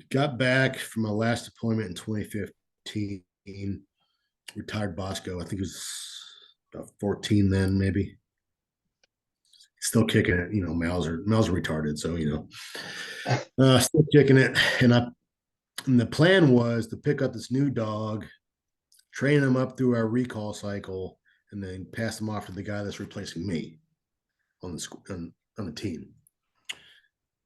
Speaker 3: Got back from my last deployment in 2015. Retired Bosco. I think he was about 14 then, maybe. Still kicking it. Males are retarded, so still kicking it. And the plan was to pick up this new dog, train him up through our recall cycle, and then pass him off to the guy that's replacing me on the team.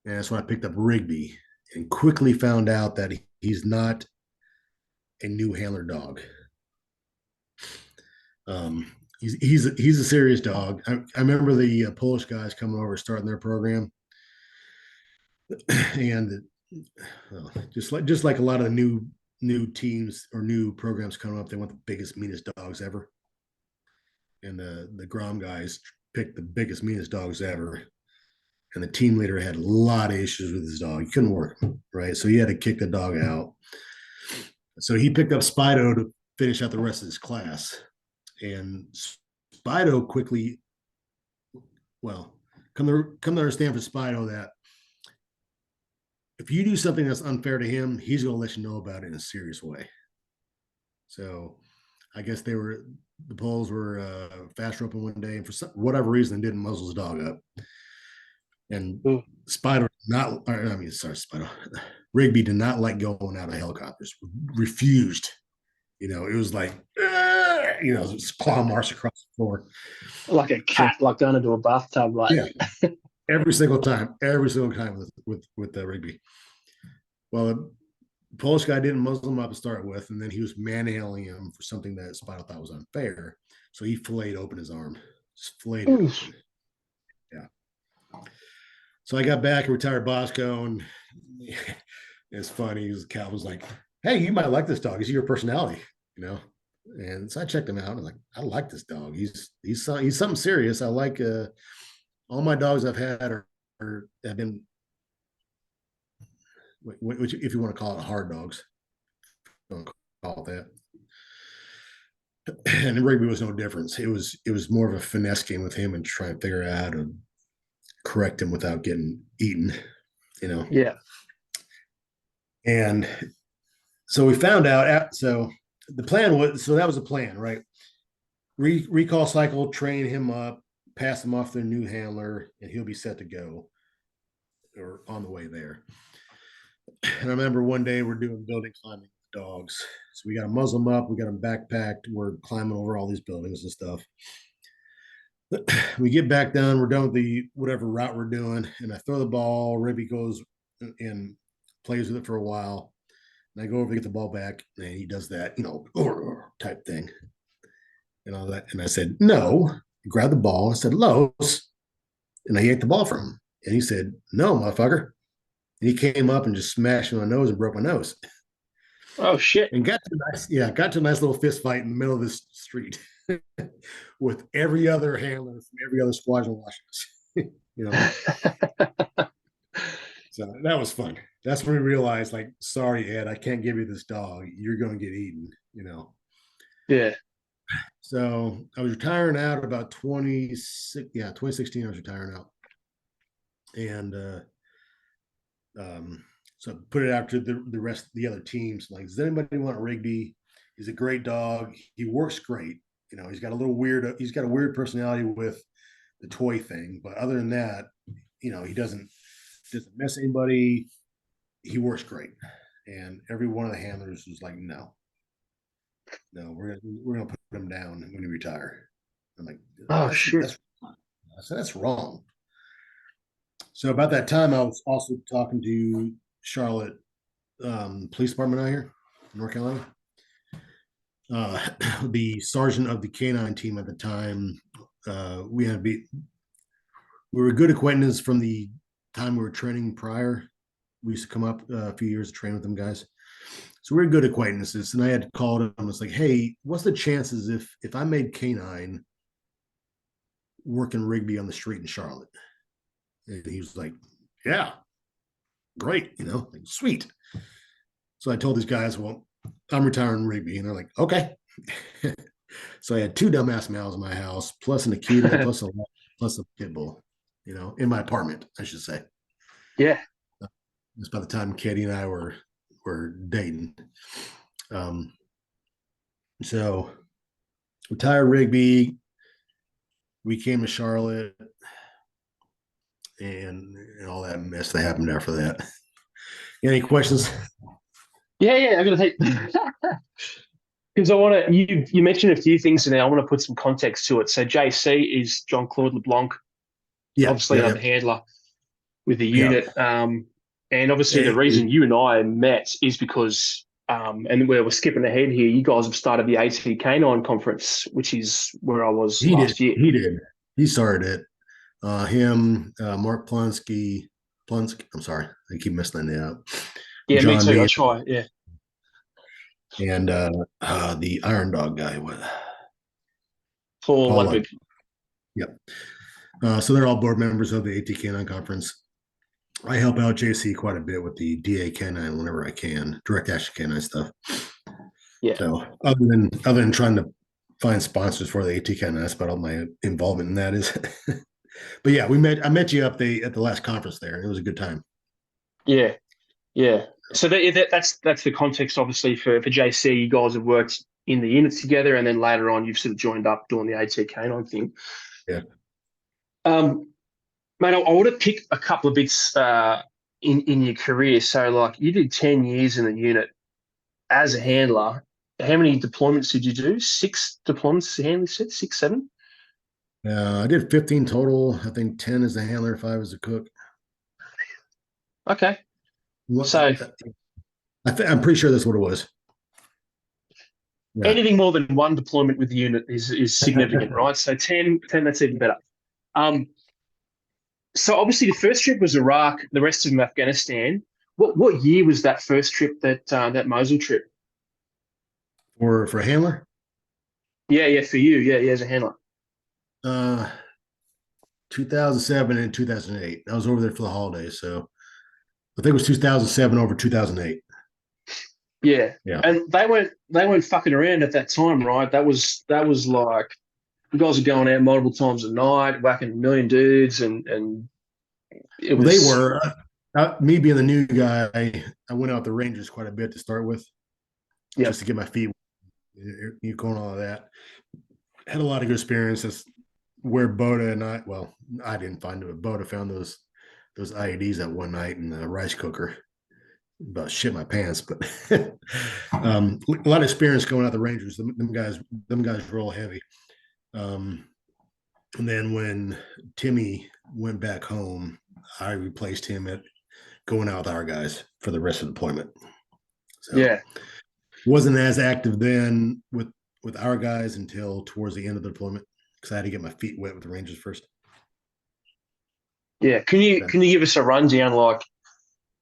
Speaker 3: And that's when I picked up Rigby, and quickly found out that he's not a new handler dog. He's a serious dog. I remember the Polish guys coming over starting their program, and just like a lot of the new teams or new programs coming up, they want the biggest, meanest dogs ever. And the Grom guys picked the biggest, meanest dogs ever. And the team leader had a lot of issues with his dog. He couldn't work him, right? So he had to kick the dog out. So he picked up Spido to finish out the rest of his class. And Spido quickly, come to understand for Spido that if you do something that's unfair to him, he's going to let you know about it in a serious way. So I guess the Poles were fast roping one day, and for whatever reason, didn't muzzle his dog up. And Spido Rigby did not like going out of helicopters. Refused. It was like, claw march across the floor.
Speaker 2: Like a cat, like going into a bathtub, like.
Speaker 3: Yeah. Every single time with Rigby. Well, the Polish guy didn't muzzle him up to start with, and then he was manhandling him for something that Spido thought was unfair. So he filleted open his arm. just flayed it
Speaker 2: Oof.
Speaker 3: open. Yeah. So I got back, retired Bosco, and it's funny. Cal was like, "Hey, you might like this dog. He's your personality, you know." And so I checked him out. And I'm like, "I like this dog. He's something serious. I like all my dogs I've had are have been, which if you want to call it hard dogs, don't call it that." And Rigby was no difference. It was more of a finesse game with him and trying to figure out how to correct him without getting eaten, you know.
Speaker 2: Yeah.
Speaker 3: And so we found out. So the plan was, so that was the plan, right? Recall cycle, train him up, pass him off their new handler, and he'll be set to go or on the way there. And I remember one day we're doing building climbing with dogs. So we got to muzzle them up. We got them backpacked. We're climbing over all these buildings and stuff. We get back down. We're done with the whatever route we're doing. And I throw the ball. Ribby goes and plays with it for a while. And I go over to get the ball back. And he does that, type thing. And all that. And I said, no. He grabbed the ball. I said, Los. And I yanked the ball from him. And he said, no, motherfucker. And he came up and just smashed me on my nose and broke my nose.
Speaker 2: Oh shit!
Speaker 3: And got to a nice little fist fight in the middle of this street with every other handler from every other squadron watching us. So that was fun. That's when we realized, like, sorry, Ed, I can't give you this dog. You're going to get eaten.
Speaker 2: Yeah.
Speaker 3: So I was retiring out about 2016. I was retiring out, and so I put it out to the rest of the other teams. Like, does anybody want Rigby? He's a great dog. He works great. He's got a weird personality with the toy thing, but other than that, he doesn't mess anybody. He works great. And every one of the handlers was like, no, we're gonna put him down when he retire. I'm like,
Speaker 2: oh shit.
Speaker 3: That's wrong. So about that time, I was also talking to Charlotte Police Department out here in North Carolina. The sergeant of the K9 team at the time, we were good acquaintances from the time we were training prior. We used to come up a few years to train with them guys. So we were good acquaintances. And I had called him. I was like, hey, what's the chances if I made K9 working Rigby on the street in Charlotte? And he was like, yeah, great, like, sweet. So I told these guys, well, I'm retiring Rigby. And they're like, okay. So I had 2 dumbass males in my house, plus an Akita, plus a pit bull, in my apartment, I should say.
Speaker 2: Yeah.
Speaker 3: Just by the time Katie and I were dating. So retired Rigby. We came to Charlotte and all that mess that happened after that. Any questions?
Speaker 2: Yeah, I'm gonna take because I want to. You mentioned a few things, and I want to put some context to it. So JC is Jean-Claude LeBlanc, obviously another handler with the unit. And obviously the reason you and I met is because, and we're skipping ahead here, you guys have started the AT K9 conference, which is where I was last year.
Speaker 3: He did. He started it. Mark Plonsky. I'm sorry, I keep messing that name up.
Speaker 2: Yeah,
Speaker 3: John
Speaker 2: me too.
Speaker 3: B.
Speaker 2: I try. Yeah.
Speaker 3: And the Iron Dog guy. What?
Speaker 2: Paul Ludwig.
Speaker 3: Yep. So they're all board members of the AT K9 conference. I help out JC quite a bit with the DA K9 whenever I can, direct action K9 stuff.
Speaker 2: Yeah.
Speaker 3: So other than trying to find sponsors for the AT K9, that's about all my involvement in that is. But yeah, I met you up at the last conference there. It was a good time.
Speaker 2: Yeah. So that's the context, obviously, for JC. You guys have worked in the units together, and then later on, you've sort of joined up doing the AT K9 thing.
Speaker 3: Yeah.
Speaker 2: Mate, I want to pick a couple of bits in your career. So, like, you did 10 years in the unit as a handler. How many deployments did you do? 6 deployments, handler said? 6, 7?
Speaker 3: I did 15 total. I think 10 as a handler, 5 as a cook.
Speaker 2: Okay. So
Speaker 3: I'm pretty sure that's what it was. Yeah.
Speaker 2: anything more than one deployment with the unit is significant, right? So 10, that's even better. So obviously the first trip was Iraq, the rest of them Afghanistan. What year was that first trip, that Mosul trip?
Speaker 3: For a handler?
Speaker 2: Yeah, for you. Yeah, as a handler.
Speaker 3: 2007 and 2008. I was over there for the holidays, so I think it was 2007 over 2008.
Speaker 2: Yeah.
Speaker 3: Yeah.
Speaker 2: And they weren't fucking around at that time, right? That was like you guys are going out multiple times a night, whacking a million dudes, and it
Speaker 3: Well,
Speaker 2: was.
Speaker 3: they were. Me being the new guy, I went out the Rangers quite a bit to start with, just to get my feet, going all of that. Had a lot of good experiences where Boda and I didn't find it, but Boda found those IEDs that one night in the rice cooker. About shit my pants, but a lot of experience going out the Rangers. Them guys roll heavy. And then when Timmy went back home, I replaced him at going out with our guys for the rest of the deployment. So
Speaker 2: Yeah.
Speaker 3: wasn't as active then with our guys until towards the end of the deployment because I had to get my feet wet with the Rangers first.
Speaker 2: Yeah. Can you give us a rundown? Like,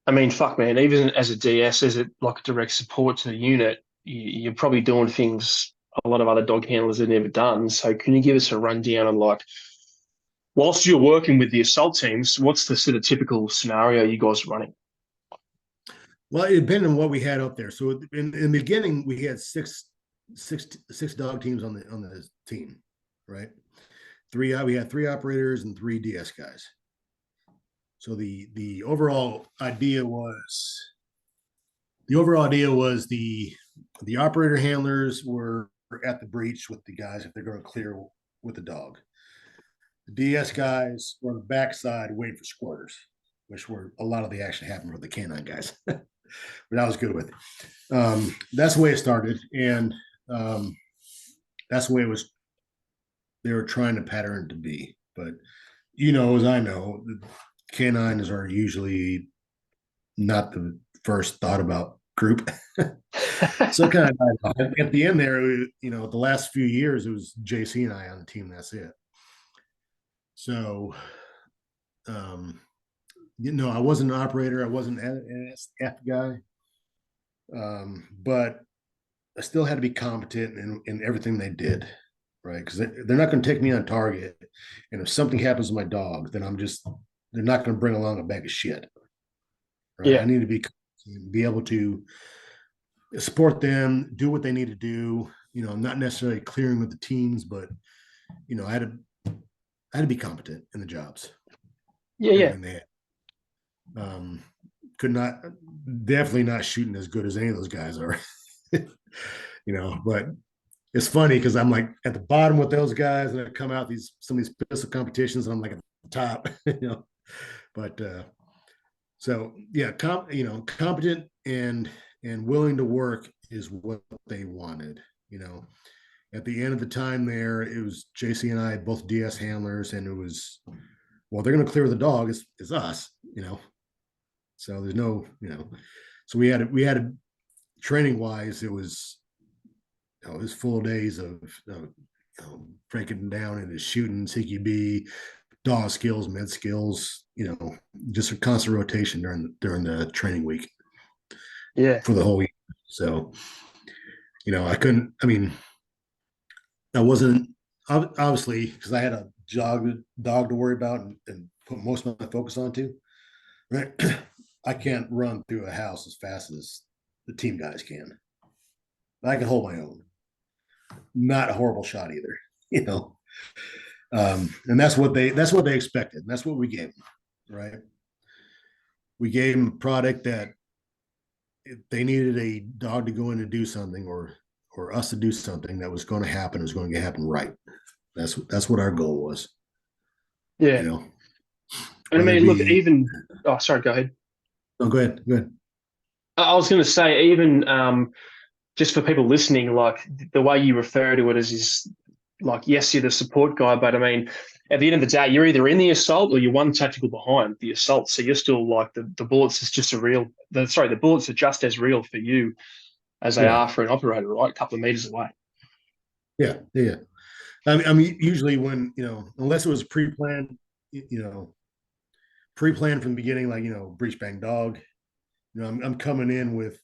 Speaker 2: I mean, fuck, man. Even as a DS, as a direct support to the unit, you're probably doing things a lot of other dog handlers have never done. So, can you give us a rundown on, like, whilst you're working with the assault teams, what's the sort of typical scenario you guys are running?
Speaker 3: Well, it depended on what we had up there. So in the beginning, we had six dog teams on the team, right? We had 3 operators and 3 DS guys. So the overall idea was the operator handlers were at the breach with the guys if they're going to clear with the dog. The DS guys were on the backside waiting for squirters, which were a lot of the action happened with the K9 guys. But I was good with it. That's the way it started, and that's the way it was. They were trying to pattern to be, but as I know, K9s are usually not the first thought about group. So kind of at the end there, the last few years it was JC and I on the team. That's it. So, I wasn't an operator. I wasn't an SF guy. But I still had to be competent in everything they did, right? Because they're not going to take me on target. And if something happens to my dog, then they're not going to bring along a bag of shit. Right?
Speaker 2: Yeah.
Speaker 3: I need to be able to support them, do what they need to do. Not necessarily clearing with the teams, but I had to be competent in the jobs.
Speaker 2: Yeah.
Speaker 3: They had. Definitely not shooting as good as any of those guys are. But it's funny because I'm like at the bottom with those guys, and I come out some of these pistol competitions, and I'm like at the top. But so yeah, competent and willing to work is what they wanted. At the end of the time there, it was JC and I, both DS handlers, and it was, well, they're going to clear the dog. It's us, So there's no, so we had training wise, it was full days of breaking down into shooting, CQB, dog skills, med skills, just a constant rotation during the training week.
Speaker 2: Yeah.
Speaker 3: For the whole week. So, I wasn't obviously because I had a dog to worry about and put most of my focus onto. Right. I can't run through a house as fast as the team guys can. I can hold my own. Not a horrible shot either, and that's what they expected. That's what we gave them, right? We gave them a product that if they needed a dog to go in and do something or us to do something that was going to happen, it was going to happen right. That's what our goal was.
Speaker 2: Yeah. And I mean, look, even sorry, go ahead.
Speaker 3: No, go ahead.
Speaker 2: I was going to say, even just for people listening, like the way you refer to it is like, yes, you're the support guy, but I mean, at the end of the day, you're either in the assault or you're one tactical behind the assault. So you're still like the bullets is just the bullets are just as real for you. as they are for an operator, right? A couple of meters away.
Speaker 3: Yeah. I mean, usually when, unless it was pre-planned, pre-planned from the beginning, like, breach bang dog, I'm coming in with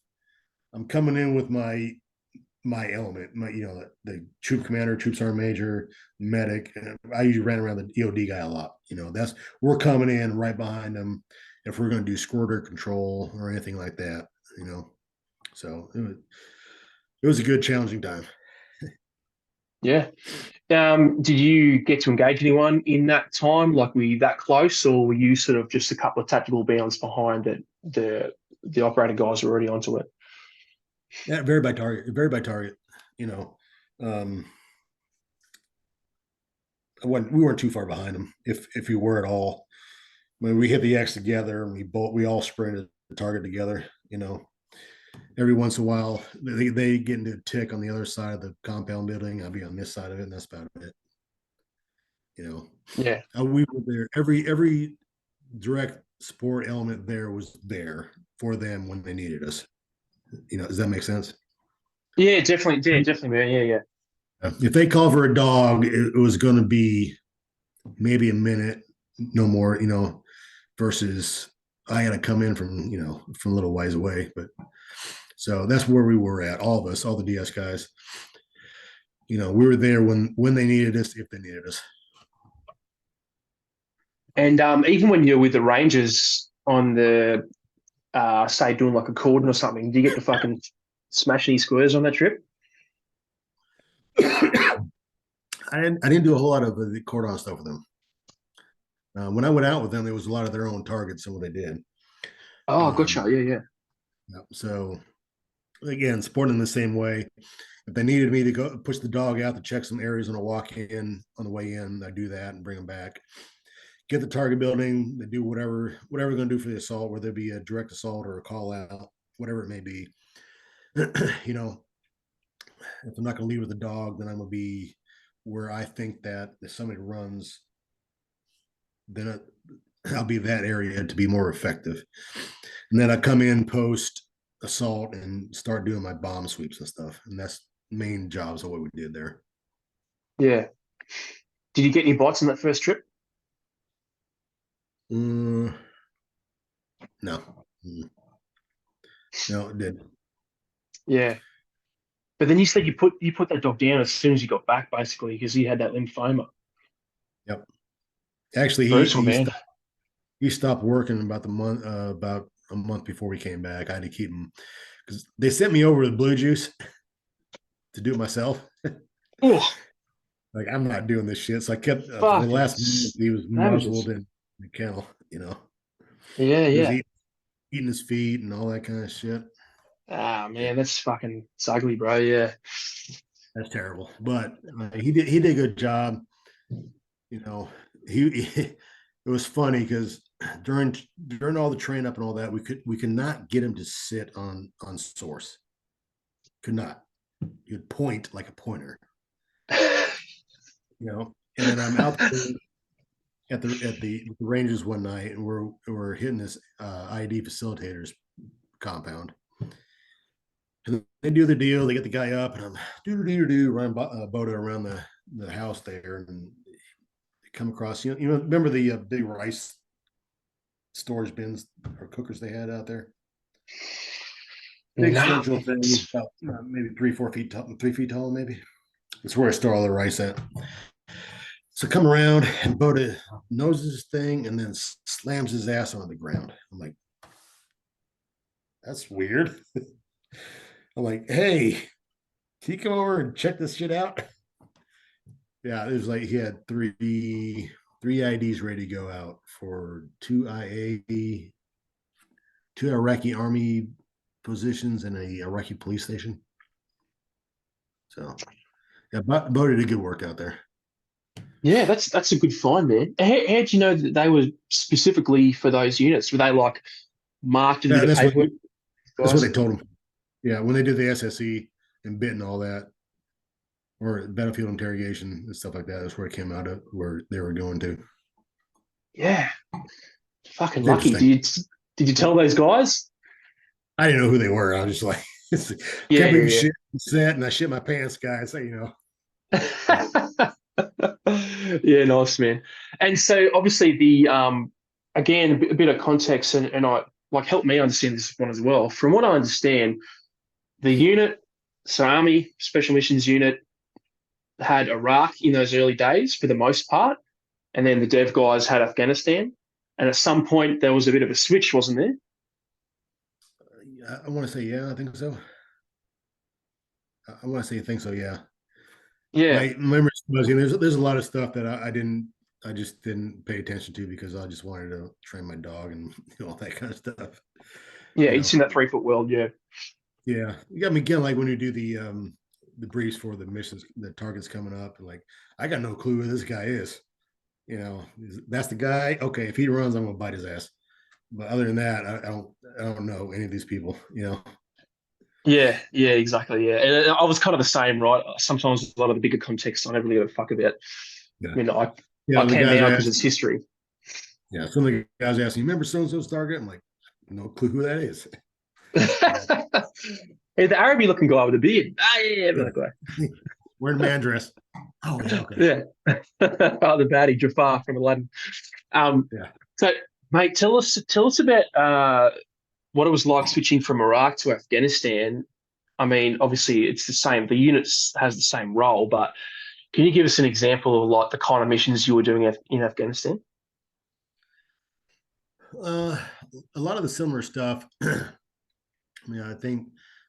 Speaker 3: my element, the troop commander, troop sergeant major, medic. I usually ran around the EOD guy a lot. We're coming in right behind them if we're going to do squirter control or anything like that. So it was a good challenging time.
Speaker 2: Yeah. Did you get to engage anyone in that time? Like, were you that close, or were you sort of just a couple of tactical bounds behind it? The operator guys were already onto it.
Speaker 3: Yeah, very by target. Very by target. We weren't too far behind them, if we were at all. When we hit the X together and we all sprinted the target together. Every once in a while they get into a tick on the other side of the compound building. I'll be on this side of it, and that's about it.
Speaker 2: Yeah.
Speaker 3: We were there. Every direct support element there was there for them when they needed us. Does that make sense?
Speaker 2: Yeah, definitely. Yeah, definitely, man. Yeah.
Speaker 3: If they call for a dog, it was going to be maybe a minute, no more, versus I had to come in from a little ways away. But so that's where we were at, all of us, all the DS guys. We were there when they needed us, if they needed us.
Speaker 2: And even when you're with the Rangers on the, say, doing like a cordon or something, do you get to fucking smash any squares on that trip?
Speaker 3: I didn't do a whole lot of the cordon stuff with them. When I went out with them, there was a lot of their own targets and what they did.
Speaker 2: Oh, gotcha. Yeah.
Speaker 3: So again, supporting them the same way. If they needed me to go push the dog out to check some areas on a walk in on the way in, I do that and bring them back. Get the target building. They do whatever we're going to do for the assault, whether it be a direct assault or a call out, whatever it may be. If I'm not going to leave with the dog, then I'm going to be where I think that if somebody runs, then I'll be that area to be more effective. And then I come in post assault and start doing my bomb sweeps and stuff. And that's main jobs of what we did there.
Speaker 2: Yeah. Did you get any bites on that first trip?
Speaker 3: No. No, it didn't.
Speaker 2: Yeah. But then you said you put that dog down as soon as you got back, basically, because he had that lymphoma.
Speaker 3: Yep. Actually, he stopped working about a month before we came back. I had to keep him because they sent me over to Blue Juice to do it myself. Like, I'm not doing this shit. So I kept for the last month, he was muzzled in the kennel.
Speaker 2: Yeah.
Speaker 3: He was eating his feet and all that kind of shit.
Speaker 2: Ah, man, that's ugly, bro. Yeah.
Speaker 3: That's terrible. But he did a good job. It was funny because during all the train up and all that, we could not get him to sit on source. Could not. You'd point like a pointer. And then I'm out at the Rangers one night, and we're hitting this ID facilitators compound. And they do the deal. They get the guy up, and I'm running Boda around the house there, and they come across. Remember the big rice storage bins or cookers they had out there? Big central thing, about maybe 3-4 feet tall, 3 feet tall, maybe. That's where I store all the rice at. So come around, and Boda noses this thing and then slams his ass on the ground. I'm like, that's weird. I'm like, hey, can you come over and check this shit out? Yeah, it was like he had three IDs ready to go out for 2 Iraqi army positions and a Iraqi police station. So yeah, Boda did good work out there.
Speaker 2: Yeah, that's a good find, man. How'd you know that they were specifically for those units? Were they like marked in the paperwork?
Speaker 3: That's what they told them. Yeah, when they did the SSE and BIT and all that, or battlefield interrogation and stuff like that, that's where it came out of, where they were going to.
Speaker 2: Yeah, fucking lucky. Did you tell those guys?
Speaker 3: I didn't know who they were. I was just like, It's,
Speaker 2: Yeah,
Speaker 3: can't believe you
Speaker 2: yeah,
Speaker 3: shit set and I shit my pants, guys. So,
Speaker 2: yeah. Yeah, nice, man. And so obviously the again a bit of context and I like help me understand this one as well. From what I understand, the unit, so Army Special Missions Unit had Iraq in those early days for the most part, and then the dev guys had Afghanistan. And at some point there was a bit of a switch, wasn't there?
Speaker 3: I want to say, yeah, I think so. I want to say, I think so, yeah.
Speaker 2: Yeah.
Speaker 3: My memory was, there's a lot of stuff that I just didn't pay attention to because I just wanted to train my dog and all that kind of stuff.
Speaker 2: Yeah,
Speaker 3: You
Speaker 2: it's
Speaker 3: know,
Speaker 2: in that 3 foot world, yeah.
Speaker 3: yeah. You got me again, like when you do the briefs for the missions, the targets coming up, and like I got no clue who this guy is. That's the guy. Okay, if he runs, I'm gonna bite his ass. But other than that, I don't know any of these people.
Speaker 2: Yeah, yeah, exactly. Yeah. And I was kind of the same, right? Sometimes a lot of the bigger context I never really give a fuck about.
Speaker 3: Yeah.
Speaker 2: I mean, I
Speaker 3: Yeah, the
Speaker 2: can
Speaker 3: guys
Speaker 2: now
Speaker 3: are
Speaker 2: because
Speaker 3: asking.
Speaker 2: it's history.
Speaker 3: Yeah, some of the guys are asking, remember so and so's target? I'm like, no clue who that is.
Speaker 2: Hey, the Araby looking guy with the beard. Ah, yeah,
Speaker 3: Yeah.
Speaker 2: that guy.
Speaker 3: Wearing man dress. Oh yeah, okay.
Speaker 2: Yeah. Oh, the baddie, Jafar from Aladdin.
Speaker 3: Yeah.
Speaker 2: So, mate, tell us about what it was like switching from Iraq to Afghanistan. I mean, obviously, it's the same. The units has the same role, but can you give us an example of like the kind of missions you were doing in Afghanistan?
Speaker 3: Uh, a lot of the similar stuff. I mean, I think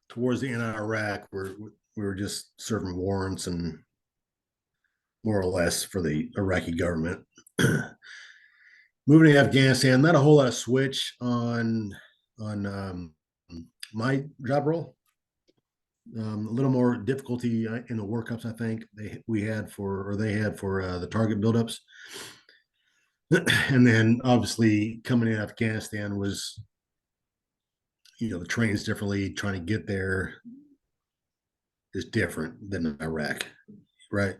Speaker 3: towards the end of Iraq, we were just serving warrants and more or less for the Iraqi government. Moving to Afghanistan, not a whole lot of switch on my job role. A little more difficulty in the workups. I think they had for the target buildups, and then obviously coming in Afghanistan was the trains differently. Trying to get there is different than Iraq, right?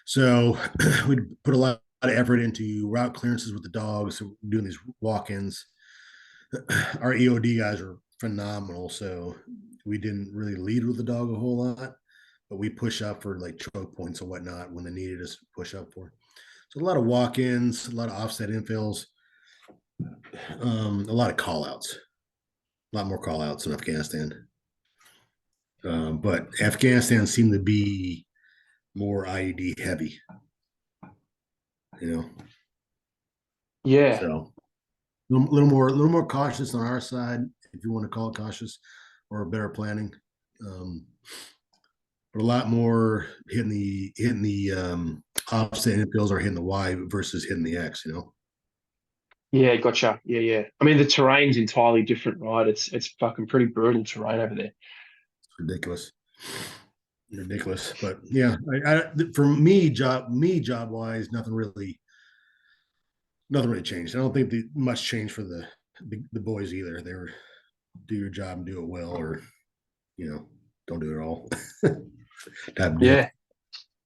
Speaker 3: So we put a lot of effort into route clearances with the dogs, so doing these walk-ins. Our EOD guys are phenomenal, so we didn't really lead with the dog a whole lot, but we push up for like choke points and whatnot when they needed us to push up for. So a lot of walk-ins, a lot of offset infills, a lot of call-outs, a lot more call-outs in Afghanistan. But Afghanistan seemed to be more IED heavy, you know.
Speaker 2: Yeah,
Speaker 3: So a little more cautious on our side, if you want to call it cautious, or better planning. Um, but a lot more hitting the offset infills or hitting the Y versus hitting the X.
Speaker 2: yeah, gotcha. Yeah, yeah. I mean, the terrain's entirely different, right? It's fucking pretty brutal terrain over there.
Speaker 3: It's ridiculous. But yeah, for me job wise, nothing really changed. I don't think much changed for the boys either. They were do your job and do it well, or don't do it all. Type deal.
Speaker 2: Yeah,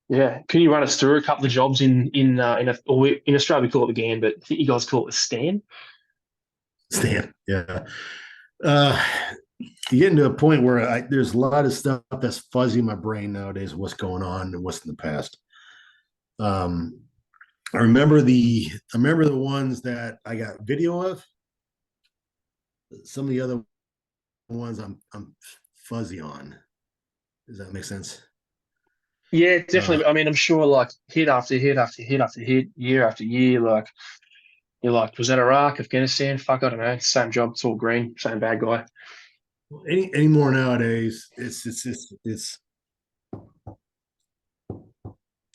Speaker 2: yeah. Can you run us through a couple of jobs in Australia we call it the GAN, but I think you guys call it the Stan?
Speaker 3: Stan. Yeah. Uh, you get into a point where there's a lot of stuff that's fuzzy in my brain nowadays. What's going on and what's in the past. Um, I remember the ones that I got video of. Some of the other ones I'm fuzzy on. Does that make sense?
Speaker 2: Yeah,
Speaker 3: Uh,
Speaker 2: definitely. I mean, I'm sure like hit after hit after hit after hit, year after year, like you're like, was that Iraq, Afghanistan? Fuck, I don't know. Same job, it's all green, same bad guy.
Speaker 3: any more nowadays, it's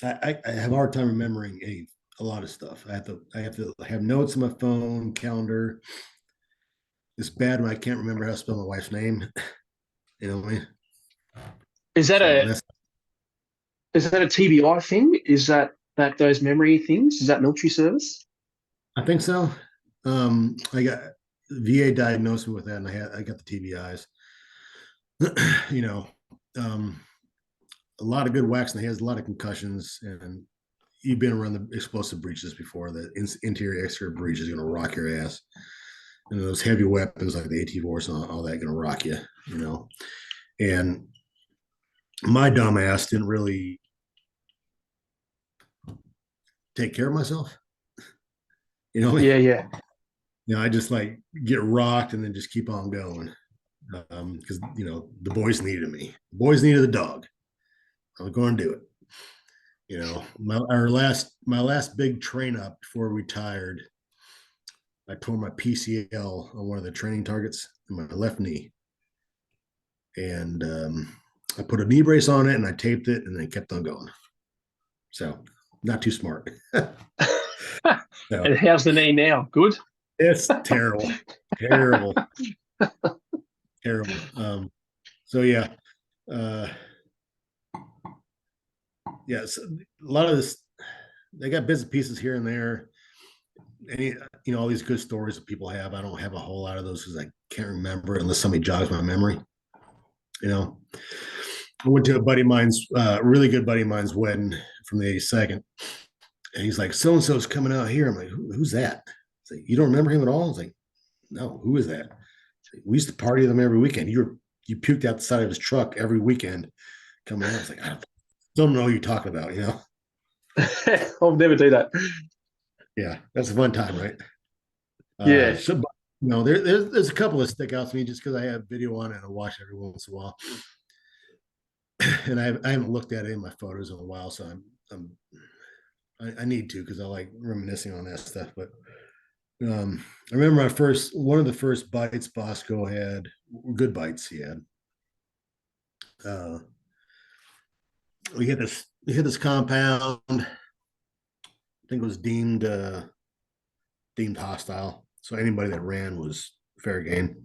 Speaker 3: I have a hard time remembering a lot of stuff. I have to have notes on my phone, calendar. It's bad when I can't remember how to spell my wife's name. You know what I mean?
Speaker 2: Is that
Speaker 3: So
Speaker 2: a
Speaker 3: that's
Speaker 2: is that a TBI thing? Is that those memory things? Is that military service?
Speaker 3: I think so. I got VA diagnosed me with that, and I got the TBIs. you know, um, a lot of good whacks in the head, a lot of concussions, and you've been around the explosive breaches before. The interior exterior breach is going to rock your ass, and those heavy weapons like the AT-4s and all that going to rock you. And my dumb ass didn't really take care of myself. You know,
Speaker 2: Yeah.
Speaker 3: I just like get rocked and then just keep on going. Because the boys needed me. The boys needed the dog. I was going to do it. My last big train up before we retired, I tore my PCL on one of the training targets in my left knee, and I put a knee brace on it and I taped it and then kept on going. So not too smart. So,
Speaker 2: And how's the knee now? Good?
Speaker 3: it's terrible, terrible, terrible. So yeah, uh, yes, a lot of this, they got bits and pieces here and there. Any, all these good stories that people have. I don't have a whole lot of those because I can't remember unless somebody jogs my memory. I went to a buddy of mine's, really good buddy of mine's wedding from the 82nd. And he's like, so and so's coming out here. I'm like, who's that? It's like, you don't remember him at all? I was like, no, who is that? Like, we used to party with him every weekend. You puked out the side of his truck every weekend coming out. I was like, I don't know what you're talking about,
Speaker 2: I'll never do that.
Speaker 3: Yeah, that's a fun time, right?
Speaker 2: Yeah.
Speaker 3: So, there's a couple that stick out to me just because I have video on it and I watch every once in a while. And I haven't looked at any of my photos in a while, so I need to because I like reminiscing on that stuff. But I remember one of the first bites Bosco had, good bites he had. We hit this compound. I think it was deemed hostile. So anybody that ran was fair game.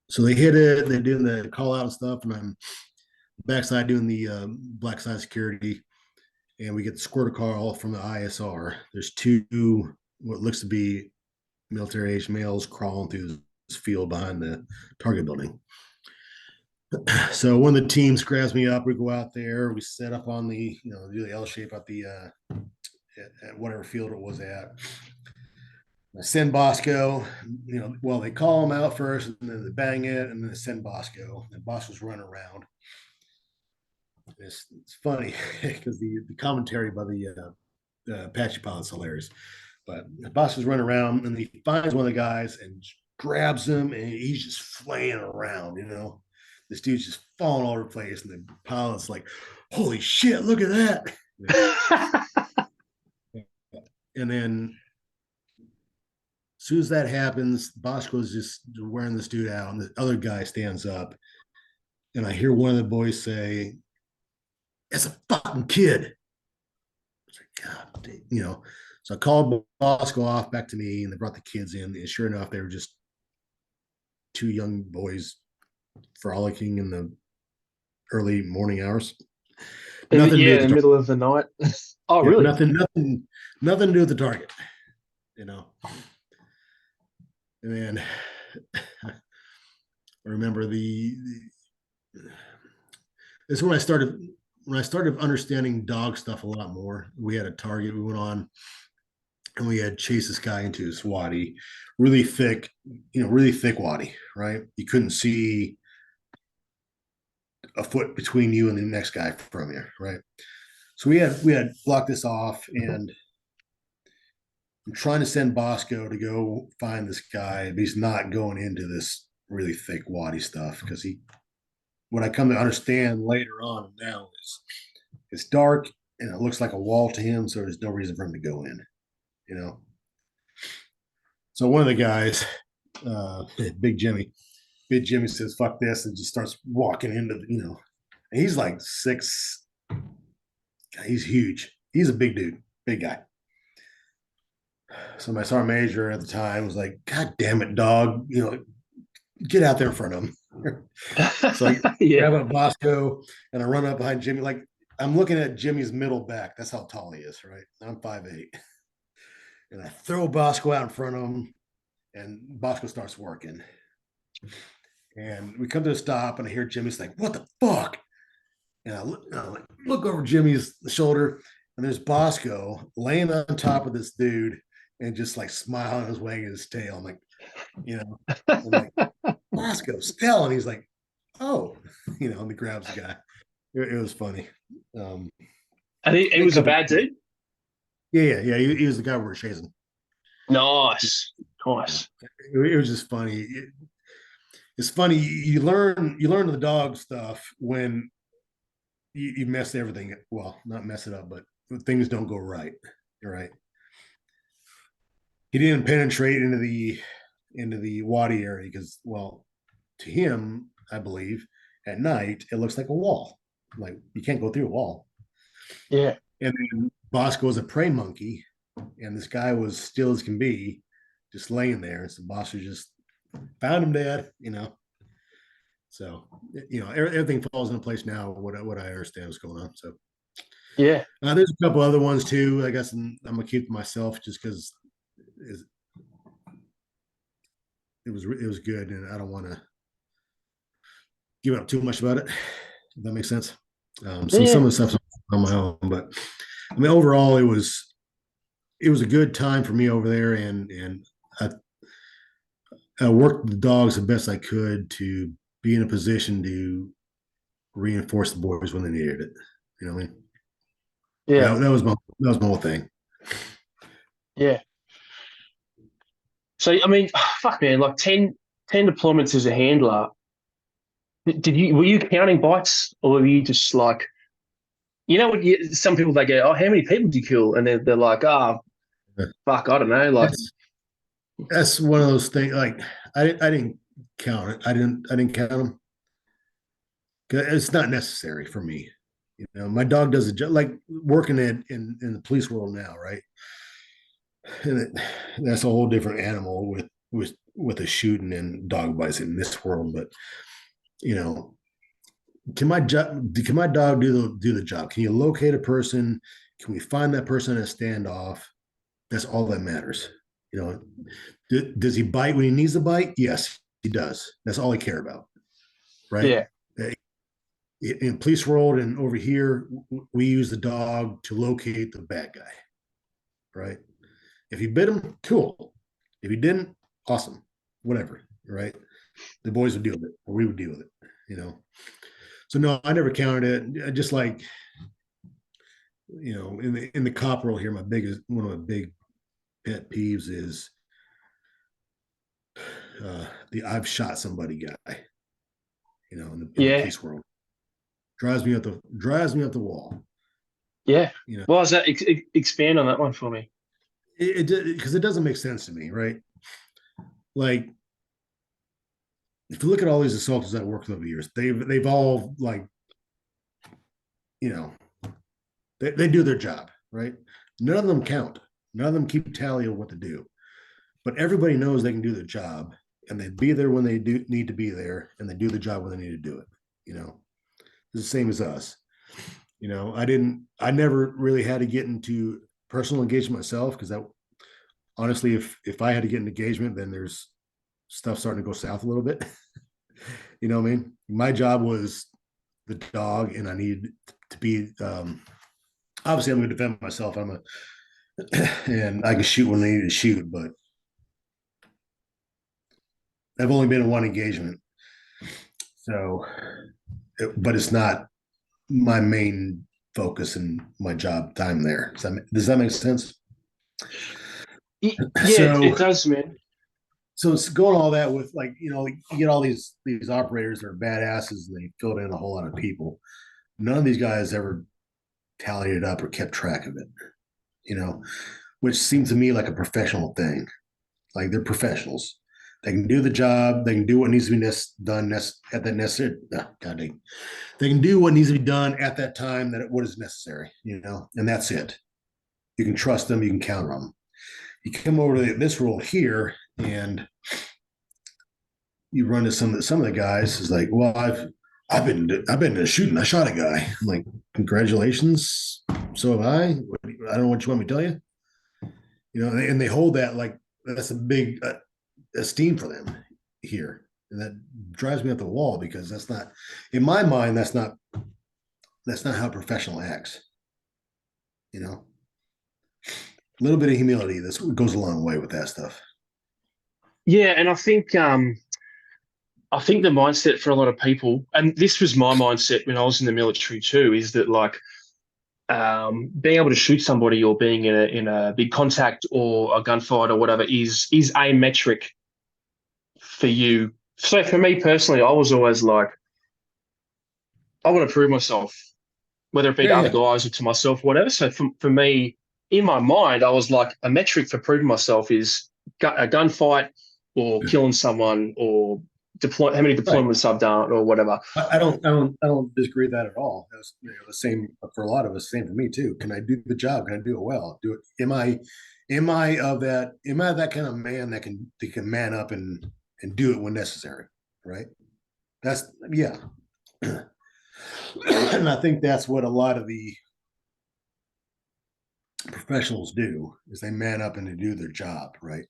Speaker 3: So they hit it. They're doing the call out and stuff, and I'm backside doing the black side security, and we get the squirt call from the ISR. There's two what looks to be military-aged males crawling through this field behind the target building. So one of the teams grabs me up. We go out there. We set up on the, do the L shape at the at whatever field it was at. I send Bosco. They call him out first, and then they bang it, and then they send Bosco. And Bosco's running around. It's funny because the commentary by the Apache pilot's hilarious. But Bosco's running around, and he finds one of the guys and grabs him, and he's just flaying around. This dude's just falling all over the place, and the pilot's like, "Holy shit! Look at that!" And then, as soon as that happens, Bosco's just wearing this dude out, and the other guy stands up, and I hear one of the boys say, "It's a fucking kid." God, So I called Bosco off back to me, and they brought the kids in. And sure enough, they were just two young boys frolicking in the early morning hours.
Speaker 2: Nothing in the middle of the night. Oh, really?
Speaker 3: Nothing to do with the target. And then I remember this is when I started understanding dog stuff a lot more. We had a target we went on, and we had chased this guy into his wadi, really thick wadi, right? You couldn't see a foot between you and the next guy from you, right? So we had blocked this off, and I'm trying to send Bosco to go find this guy, but he's not going into this really thick wadi stuff because what I come to understand later on now is it's dark and it looks like a wall to him, so there's no reason for him to go in, So one of the guys, Big Jimmy says, "Fuck this," and just starts walking into and he's like 6. He's huge. He's a big dude, big guy. So my sergeant major at the time was like, "God damn it, dog! Get out there in front of him." So I grab up Bosco and I run up behind Jimmy. Like I'm looking at Jimmy's middle back. That's how tall he is, right? I'm 5'8", and I throw Bosco out in front of him, and Bosco starts working. And we come to a stop, and I hear Jimmy's like, "What the fuck?" And I look over Jimmy's shoulder, and there's Bosco laying on top of this dude and just like smiling and wagging his tail. I'm like, I'm like, Bosco, still. And he's like, oh, and he grabs the guy. It was funny.
Speaker 2: And he was a bad dude?
Speaker 3: Yeah. He was the guy we were chasing.
Speaker 2: Nice. Nice.
Speaker 3: It was just funny. It's funny. You learn the dog stuff when you mess everything. Well, not mess it up, but things don't go right. Right. He didn't penetrate into the wadi area because, well, to him, I believe, at night it looks like a wall. Like you can't go through a wall.
Speaker 2: Yeah.
Speaker 3: And then Bosco was a prey monkey, and this guy was still as can be, just laying there. So Bosco just found him dead. So everything falls into place now. What I understand is going on. So
Speaker 2: yeah,
Speaker 3: there's a couple other ones too. I guess I'm gonna keep to myself just because it was good, and I don't want to give up too much about it. If that makes sense. Some of the stuff's on my own, but I mean overall it was a good time for me over there, and I worked the dogs the best I could to be in a position to reinforce the boys when they needed it. You know what I mean?
Speaker 2: Yeah.
Speaker 3: That was my whole thing.
Speaker 2: Yeah. So I mean, fuck man, like 10 deployments as a handler. Were you counting bites, or were you just like, some people they go, oh, how many people did you kill? And they're like, fuck, I don't know. Like
Speaker 3: that's one of those things. Like I didn't count it. I didn't count them. It's not necessary for me. My dog does a job, like working in the police world now, right? And that's a whole different animal with a shooting and dog bites in this world. But can my dog do the job? Can you locate a person? Can we find that person in a standoff? That's all that matters. Does he bite when he needs to bite? Yes, he does. That's all I care about, right?
Speaker 2: Yeah.
Speaker 3: In police world and over here, we use the dog to locate the bad guy, right? If he bit him, cool. If he didn't, awesome. Whatever, right? The boys would deal with it, or we would deal with it, So no, I never counted it. I just like, in the cop world here, one of my big pet peeves is the I've shot somebody guy, in the police world. Drives me up the wall.
Speaker 2: Yeah. Well, is that expand on that one for me?
Speaker 3: Because it doesn't make sense to me, right? Like, if you look at all these assaulters that worked over the years, they've all like, they do their job, right? None of them count. None of them keep tally of what to do. But everybody knows they can do their job, and they be there when they do need to be there, and they do the job when they need to do it. It's the same as us. I never really had to get into personal engagement myself, because that honestly, if I had to get an engagement, then there's stuff starting to go south a little bit. You know what I mean? My job was the dog, and I needed to be obviously I'm going to defend myself. And I can shoot when I need to shoot, but I've only been in one engagement. So, but it's not my main focus in my job time there. Does that make sense?
Speaker 2: Yeah, it does, man.
Speaker 3: So it's going all that with, like, you get all these operators that are badasses, and they filled in a whole lot of people. None of these guys ever tallied it up or kept track of it, which seems to me like a professional thing. Like, they're professionals. They can do the job. They can do what needs to be done at that necessary. They can do what needs to be done at that time, what is necessary, and that's it. You can trust them. You can count on them. You come over to this role here, and you run to some of the guys. It's like, well, I've been in a shooting. I shot a guy. I'm like, congratulations. So have I. I don't know what you want me to tell you. And they hold that like that's a big esteem for them here, and that drives me up the wall, because that's not, in my mind, that's not how a professional acts. A little bit of humility goes a long way with that stuff.
Speaker 2: Yeah, and I think I think the mindset for a lot of people, and this was my mindset when I was in the military too, is that like being able to shoot somebody or being in a big contact or a gunfight or whatever is a metric for you. So for me personally, I was always like, I want to prove myself, whether it be to
Speaker 3: Yeah,
Speaker 2: other
Speaker 3: yeah.
Speaker 2: guys or to myself, whatever. So for me, in my mind, I was like, a metric for proving myself is a gunfight or killing someone or how many
Speaker 3: Right.
Speaker 2: deployments I've done or whatever.
Speaker 3: I don't disagree with that at all. That's, the same for a lot of us. Same for me too. Can I do the job? Can I do it well? Do it? Am I that kind of man that can man up and do it when necessary? Right. That's yeah. And I think that's what a lot of the professionals do is they man up and they do their job. Right.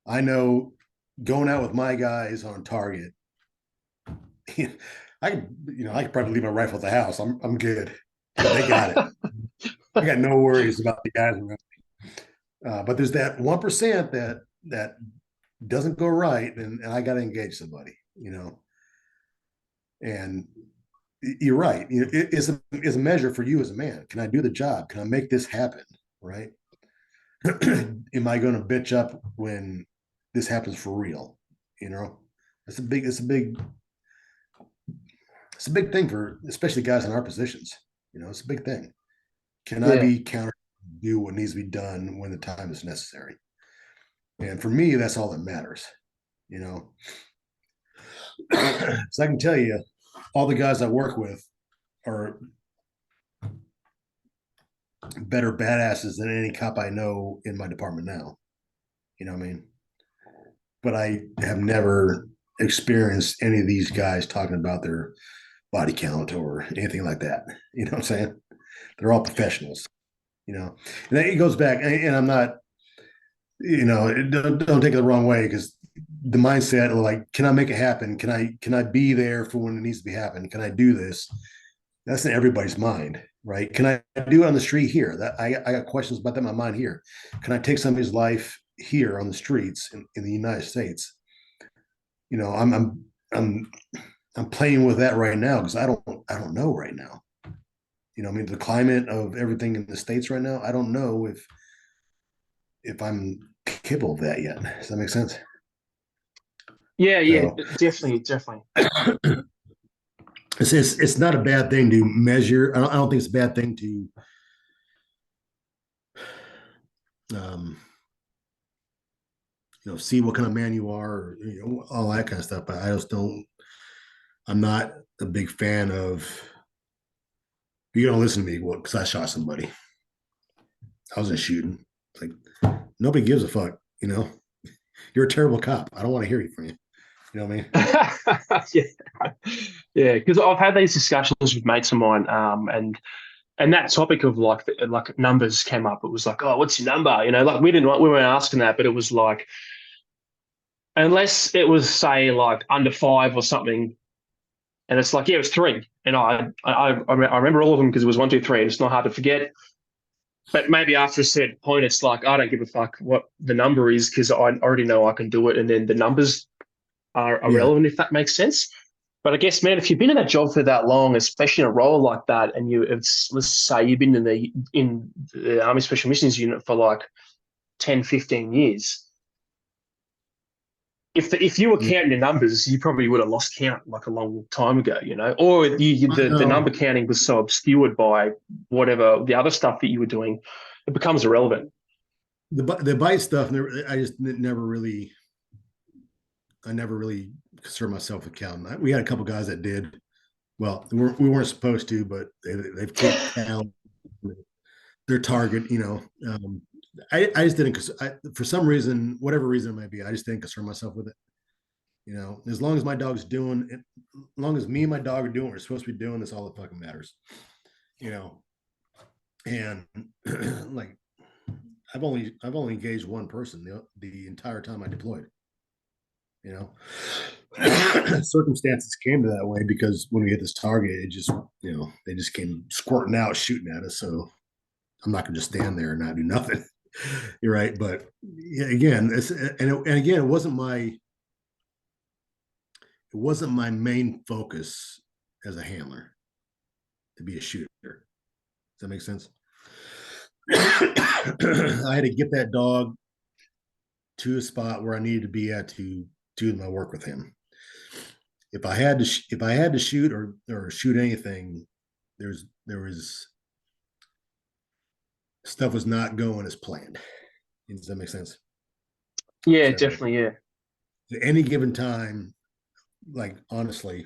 Speaker 3: I know going out with my guys on target, I could probably leave my rifle at the house. I'm good. They got it. I got no worries about the guys around. But there's that 1% that doesn't go right, and I got to engage somebody. And you're right. It's a measure for you as a man. Can I do the job? Can I make this happen? Right? Am I going to bitch up when this happens for real? It's a big thing for especially guys in our positions. It's a big thing. Can I
Speaker 2: Yeah.
Speaker 3: be counter, do what needs to be done when the time is necessary? And for me, that's all that matters. you know. So I can tell you, all the guys I work with are better badasses than any cop I know in my department now. You know what I mean? But I have never experienced any of these guys talking about their body count or anything like that. You know what I'm saying? They're all professionals. And it goes back, and I'm not, don't take it the wrong way, because the mindset of like, can I make it happen? Can I be there for when it needs to be happening? Can I do this? That's in everybody's mind, right? Can I do it on the street here? That I got questions about that in my mind here. Can I take somebody's life here on the streets in the United States? I'm playing with that right now because I don't know right now. I mean, the climate of everything in the States right now, I don't know if I'm capable of that yet. Does that make sense?
Speaker 2: Yeah, yeah,
Speaker 3: So
Speaker 2: definitely, definitely.
Speaker 3: it's not a bad thing to measure. I don't think it's a bad thing to um, see what kind of man you are, or, all that kind of stuff. But I just don't. I'm not a big fan of. You don't listen to me, well, because I shot somebody. I wasn't shooting. It's like nobody gives a fuck. You're a terrible cop. I don't want to hear it from you. You know what I mean?
Speaker 2: Yeah, yeah. Because I've had these discussions with mates of mine, and that topic of like numbers came up. It was like, oh, what's your number? Like we weren't asking that, but it was like, unless it was say like under five or something, and it's like, yeah, it was three, and I remember all of them because it was one, two, three. And it's not hard to forget. But maybe after a certain point, it's like, I don't give a fuck what the number is because I already know I can do it, and then the numbers are
Speaker 3: Yeah.
Speaker 2: irrelevant, if that makes sense. But I guess, man, if you've been in that job for that long, especially in a role like that, and let's say you've been in the Army Special Missions Unit for like 10, 15 years, if you were
Speaker 3: Yeah.
Speaker 2: counting your numbers, you probably would have lost count like a long time ago, or the number
Speaker 3: No,
Speaker 2: counting was so obscured by whatever the other stuff that you were doing, it becomes irrelevant.
Speaker 3: the bite stuff. I never really concerned myself with counting. We had a couple guys that did. Well, we weren't supposed to, but they've kicked down their target. I just didn't, because for some reason, whatever reason it might be, I just didn't concern myself with it. As long as my dog's doing it, as long as me and my dog are doing what we're supposed to be doing, that's all that fucking matters. You know, and like I've only engaged one person the entire time I deployed. You know, circumstances came to that way because when we hit this target, it just they just came squirting out, shooting at us. So I'm not gonna just stand there and not do nothing. You're right, but again, and again, it wasn't my it wasn't my main focus as a handler to be a shooter. Does that make sense? I had to get that dog to a spot where I needed to be at to do my work with him. If I had to shoot or shoot anything, there was stuff was not going as planned. Does that make sense?
Speaker 2: Yeah,
Speaker 3: So,
Speaker 2: definitely. Yeah.
Speaker 3: at any given time, like honestly,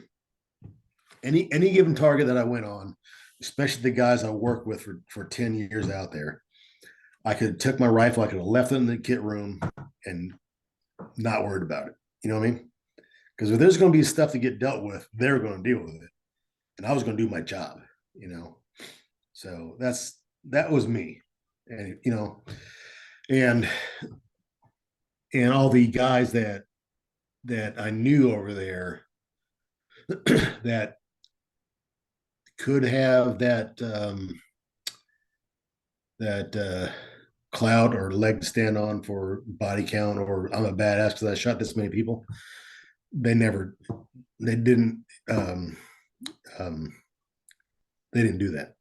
Speaker 3: any given target that I went on, especially the guys I worked with for 10 years out there, I could have took my rifle, I could have left it in the kit room and not worried about it. You know what I mean? Because if there's going to be stuff to get dealt with, they're going to deal with it. And I was going to do my job, you know? So that was me. And, you know, and all the guys that I knew over there that could have that clout or leg to stand on for body count, or I'm a badass because I shot this many people. They didn't do that.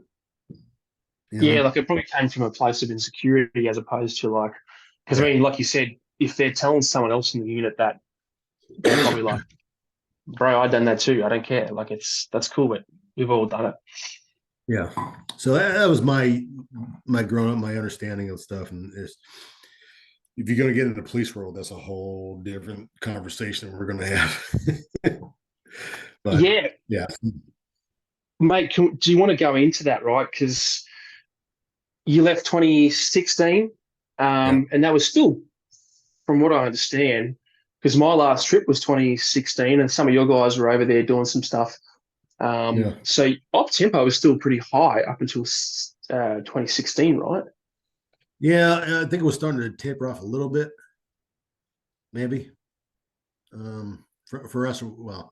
Speaker 2: You know? Yeah, like it probably came from a place of insecurity as opposed to like, because I mean, like you said, if they're telling someone else in the unit that, they're probably like, bro, I've done that too. I don't care. Like that's cool, but we've all done it.
Speaker 3: Yeah. So that was my growing up, my understanding of stuff. And if you're going to get into the police world, that's a whole different conversation we're going to have. But yeah.
Speaker 2: Mate, do you want to go into that, right? Because you left 2016, and that was still, from what I understand, because my last trip was 2016, and some of your guys were over there doing some stuff. So op tempo was still pretty high up until 2016, right?
Speaker 3: Yeah, I think it was starting to taper off a little bit, maybe. For us, well,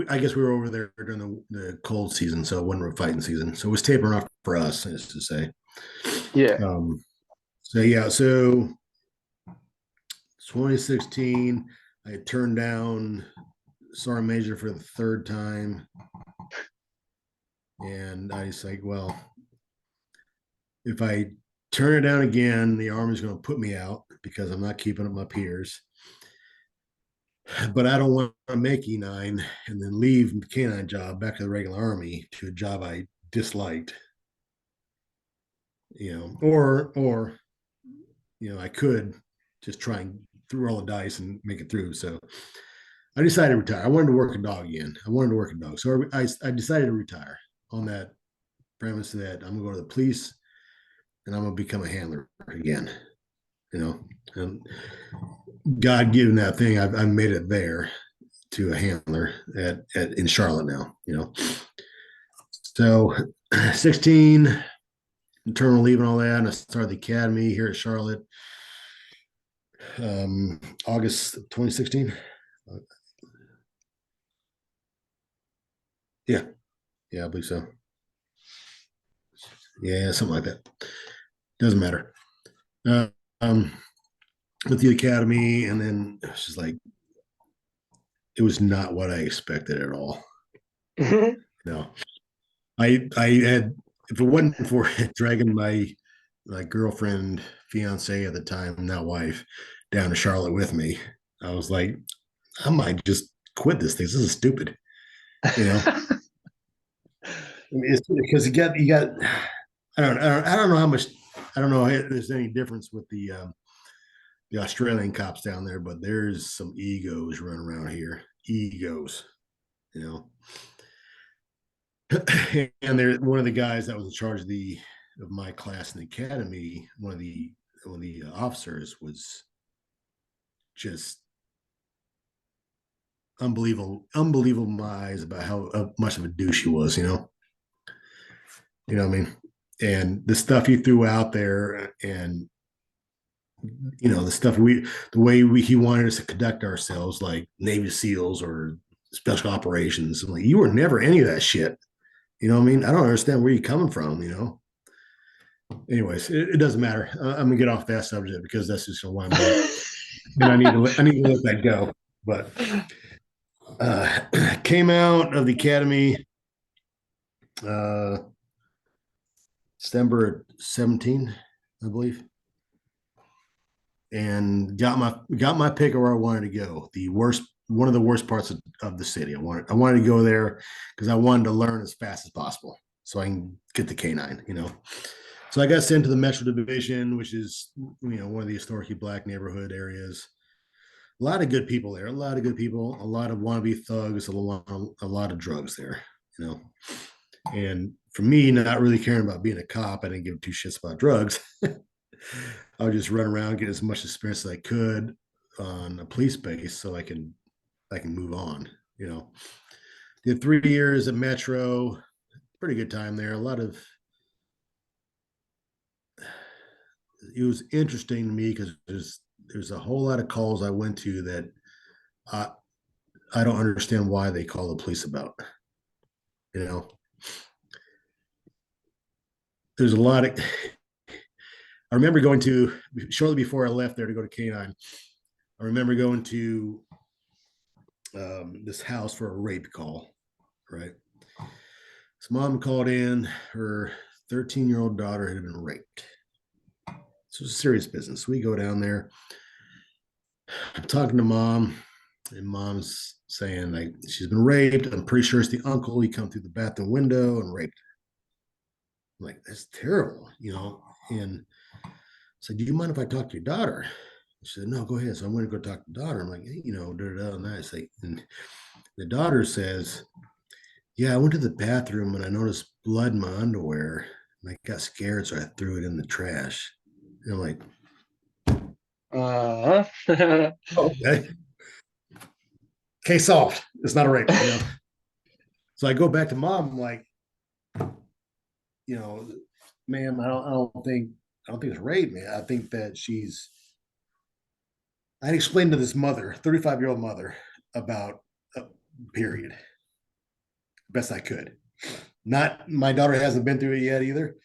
Speaker 3: I guess we were over there during the cold season, so it wasn't fighting season. So it was tapering off for us, as to say.
Speaker 2: Yeah.
Speaker 3: So 2016, I turned down Sergeant Major for the third time. And I was like, well, if I turn it down again, the Army's going to put me out because I'm not keeping up my peers. But I don't want to make E9 and then leave the K9 job back to the regular Army to a job I disliked. You know, or you know, I could just try and throw all the dice and make it through. So I decided to retire. I wanted to work a dog again. So I decided to retire on that premise that I'm going to go to the police and I'm going to become a handler again. You know, and God given that thing, I made it there to a handler in Charlotte now. You know, so 16, internal leave and all that, and I started the academy here at Charlotte. August 2016. Yeah, I believe so. Yeah, something like that. Doesn't matter. With the academy, and then it was just like, it was not what I expected at all. No, I had, if it wasn't for dragging my girlfriend, fiance at the time, now wife, down to Charlotte with me, I was like, I might just quit this thing. This is stupid, you know. It's because you got. I don't know how much. I don't know if there's any difference with the Australian cops down there, but there's some egos running around here. Egos, you know. And there, one of the guys that was in charge of my class in the academy, one of the officers was just unbelievable in my eyes about how much of a douche he was, you know what I mean? And the stuff he threw out there, and you know, the way he wanted us to conduct ourselves like Navy SEALs or special operations. I'm like, you were never any of that shit. You know what I mean? I don't understand where you're coming from, you know? Anyways, it doesn't matter. I'm gonna get off that subject because that's just a wind up. And I need to let that go. But Came out of the academy December 17, I believe, and got my pick of where I wanted to go. One of the worst parts of the city. I wanted to go there because I wanted to learn as fast as possible so I can get the K9. So I got sent to the Metro Division, which is one of the historically black neighborhood areas. A lot of good people there. A lot of good people. A lot of wannabe thugs. A lot of drugs there. And for me, not really caring about being a cop, I didn't give two shits about drugs. I would just run around, get as much experience as I could on a police base, so I can move on. Did 3 years at Metro. Pretty good time there. It was interesting to me because there's a whole lot of calls I went to that I don't understand why they call the police about. There's a lot of. I remember going to shortly before I left there to go to K9. I remember going to this house for a rape call, right? His mom called in. Her 13-year-old daughter had been raped. So it's serious business. We go down there. I'm talking to mom, and mom's saying like she's been raped. I'm pretty sure it's the uncle. He come through the bathroom window and raped her. I'm like, that's terrible, And I said, do you mind if I talk to your daughter? She said, no, go ahead. So I'm going to go talk to the daughter. I'm like, hey, and I say, and the daughter says, yeah, I went to the bathroom and I noticed blood in my underwear and I got scared, so I threw it in the trash. And I'm like, okay. Case solved. It's not a rape. So I go back to mom. I'm like, ma'am, I don't think it's rape, man. I think that I explained to this mother, 35-year-old mother, about a period best I could. Not my daughter hasn't been through it yet either,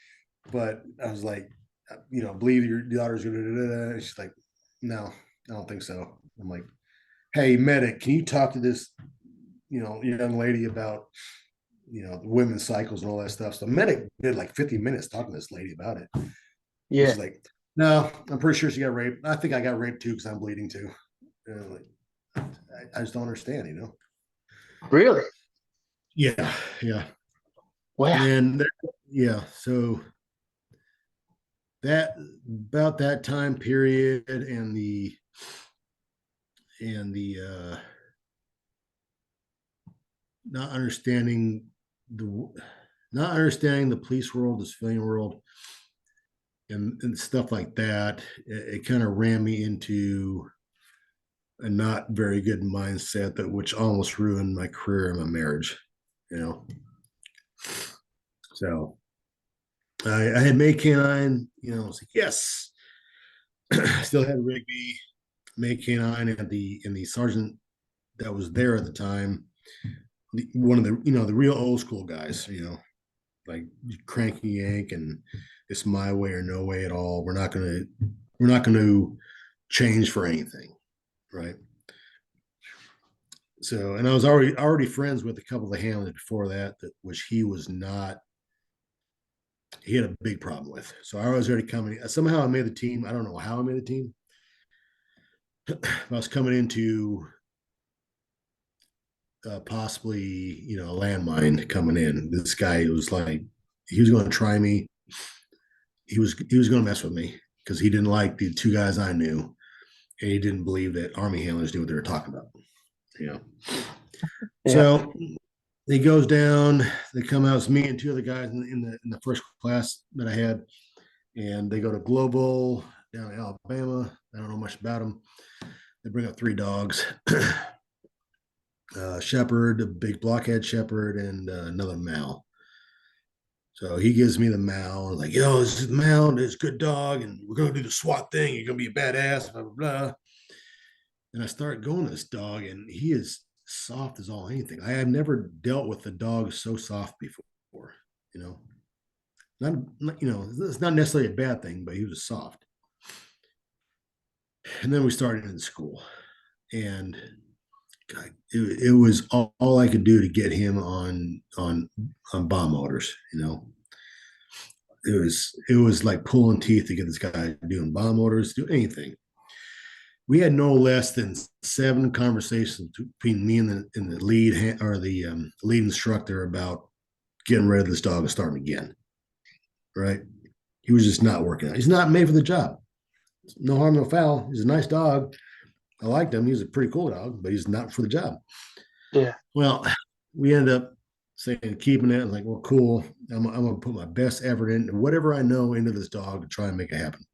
Speaker 3: but I was like, believe your daughter's gonna. She's like, no, I don't think so. I'm like, hey, medic, can you talk to this, young lady about, the women's cycles and all that stuff? So medic did like 50 minutes talking to this lady about it.
Speaker 2: Yeah.
Speaker 3: She's like, no, I'm pretty sure she got raped. I think I got raped too because I'm bleeding too. And I'm like, I just don't understand,
Speaker 2: Really?
Speaker 3: Yeah, yeah.
Speaker 2: Wow.
Speaker 3: And so that about that time period and the not understanding the police world, the civilian world, and stuff like that, it kind of ran me into a not very good mindset which almost ruined my career and my marriage. So I had made K9. I was like, yes. Still had Rigby, made K9, and the sergeant that was there at the time, one of the the real old school guys, like cranky yank, and it's my way or no way at all. We're not gonna change for anything, right? So, and I was already friends with a couple of the handlers before that, which he was not. He had a big problem with. So I was already coming. Somehow I made the team. I don't know how I made the team. I was coming into possibly, a landmine coming in. This guy was like, he was going to try me. He was going to mess with me because he didn't like the two guys I knew, and he didn't believe that Army handlers knew what they were talking about. Yeah. So he goes down. They come out. It's me and two other guys in the first class that I had, and they go to Global down in Alabama. I don't know much about them. They bring up 3 dogs. Shepherd, a big blockhead shepherd, and another Mal. So he gives me the Mal, and like, this is the Mal, and it's a good dog, and we're gonna do the SWAT thing. You're gonna be a badass, blah blah blah. And I start going to this dog, and he is soft as all anything. I have never dealt with a dog so soft before. Not it's not necessarily a bad thing, but he was soft. And then we started in school, and God, it was all I could do to get him on bomb motors. It was like pulling teeth to get this guy doing bomb motors, do anything. We had no less than 7 conversations between me and the lead or the lead instructor about getting rid of this dog and starting again. Right? He was just not working out. He's not made for the job. No harm, no foul. He's a nice dog. I liked him. He was a pretty cool dog, but he's not for the job.
Speaker 2: Yeah.
Speaker 3: Well, we ended up saying keeping it. I was like, well, cool. I'm going to put my best effort in whatever I know into this dog to try and make it happen.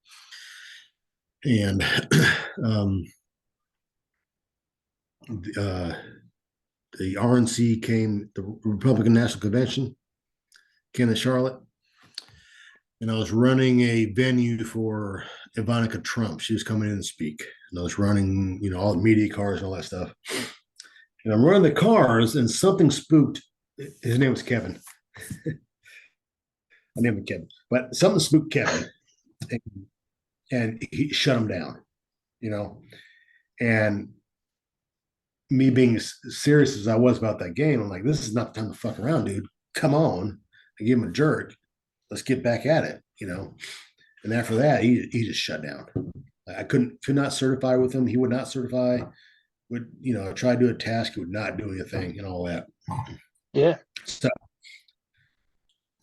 Speaker 3: And the RNC came, the Republican National Convention came to Charlotte. And I was running a venue for Ivanka Trump. She was coming in to speak. And I was running, all the media cars and all that stuff. And I'm running the cars, and something spooked. His name was Kevin. I named him Kevin. But something spooked Kevin. And he shut him down, And me being as serious as I was about that game, I'm like, this is not the time to fuck around, dude. Come on. I give him a jerk. Let's get back at it, And after that, he just shut down. I could not certify with him. He would not certify. I tried to do a task, he would not do anything and all that.
Speaker 2: Yeah.
Speaker 3: So,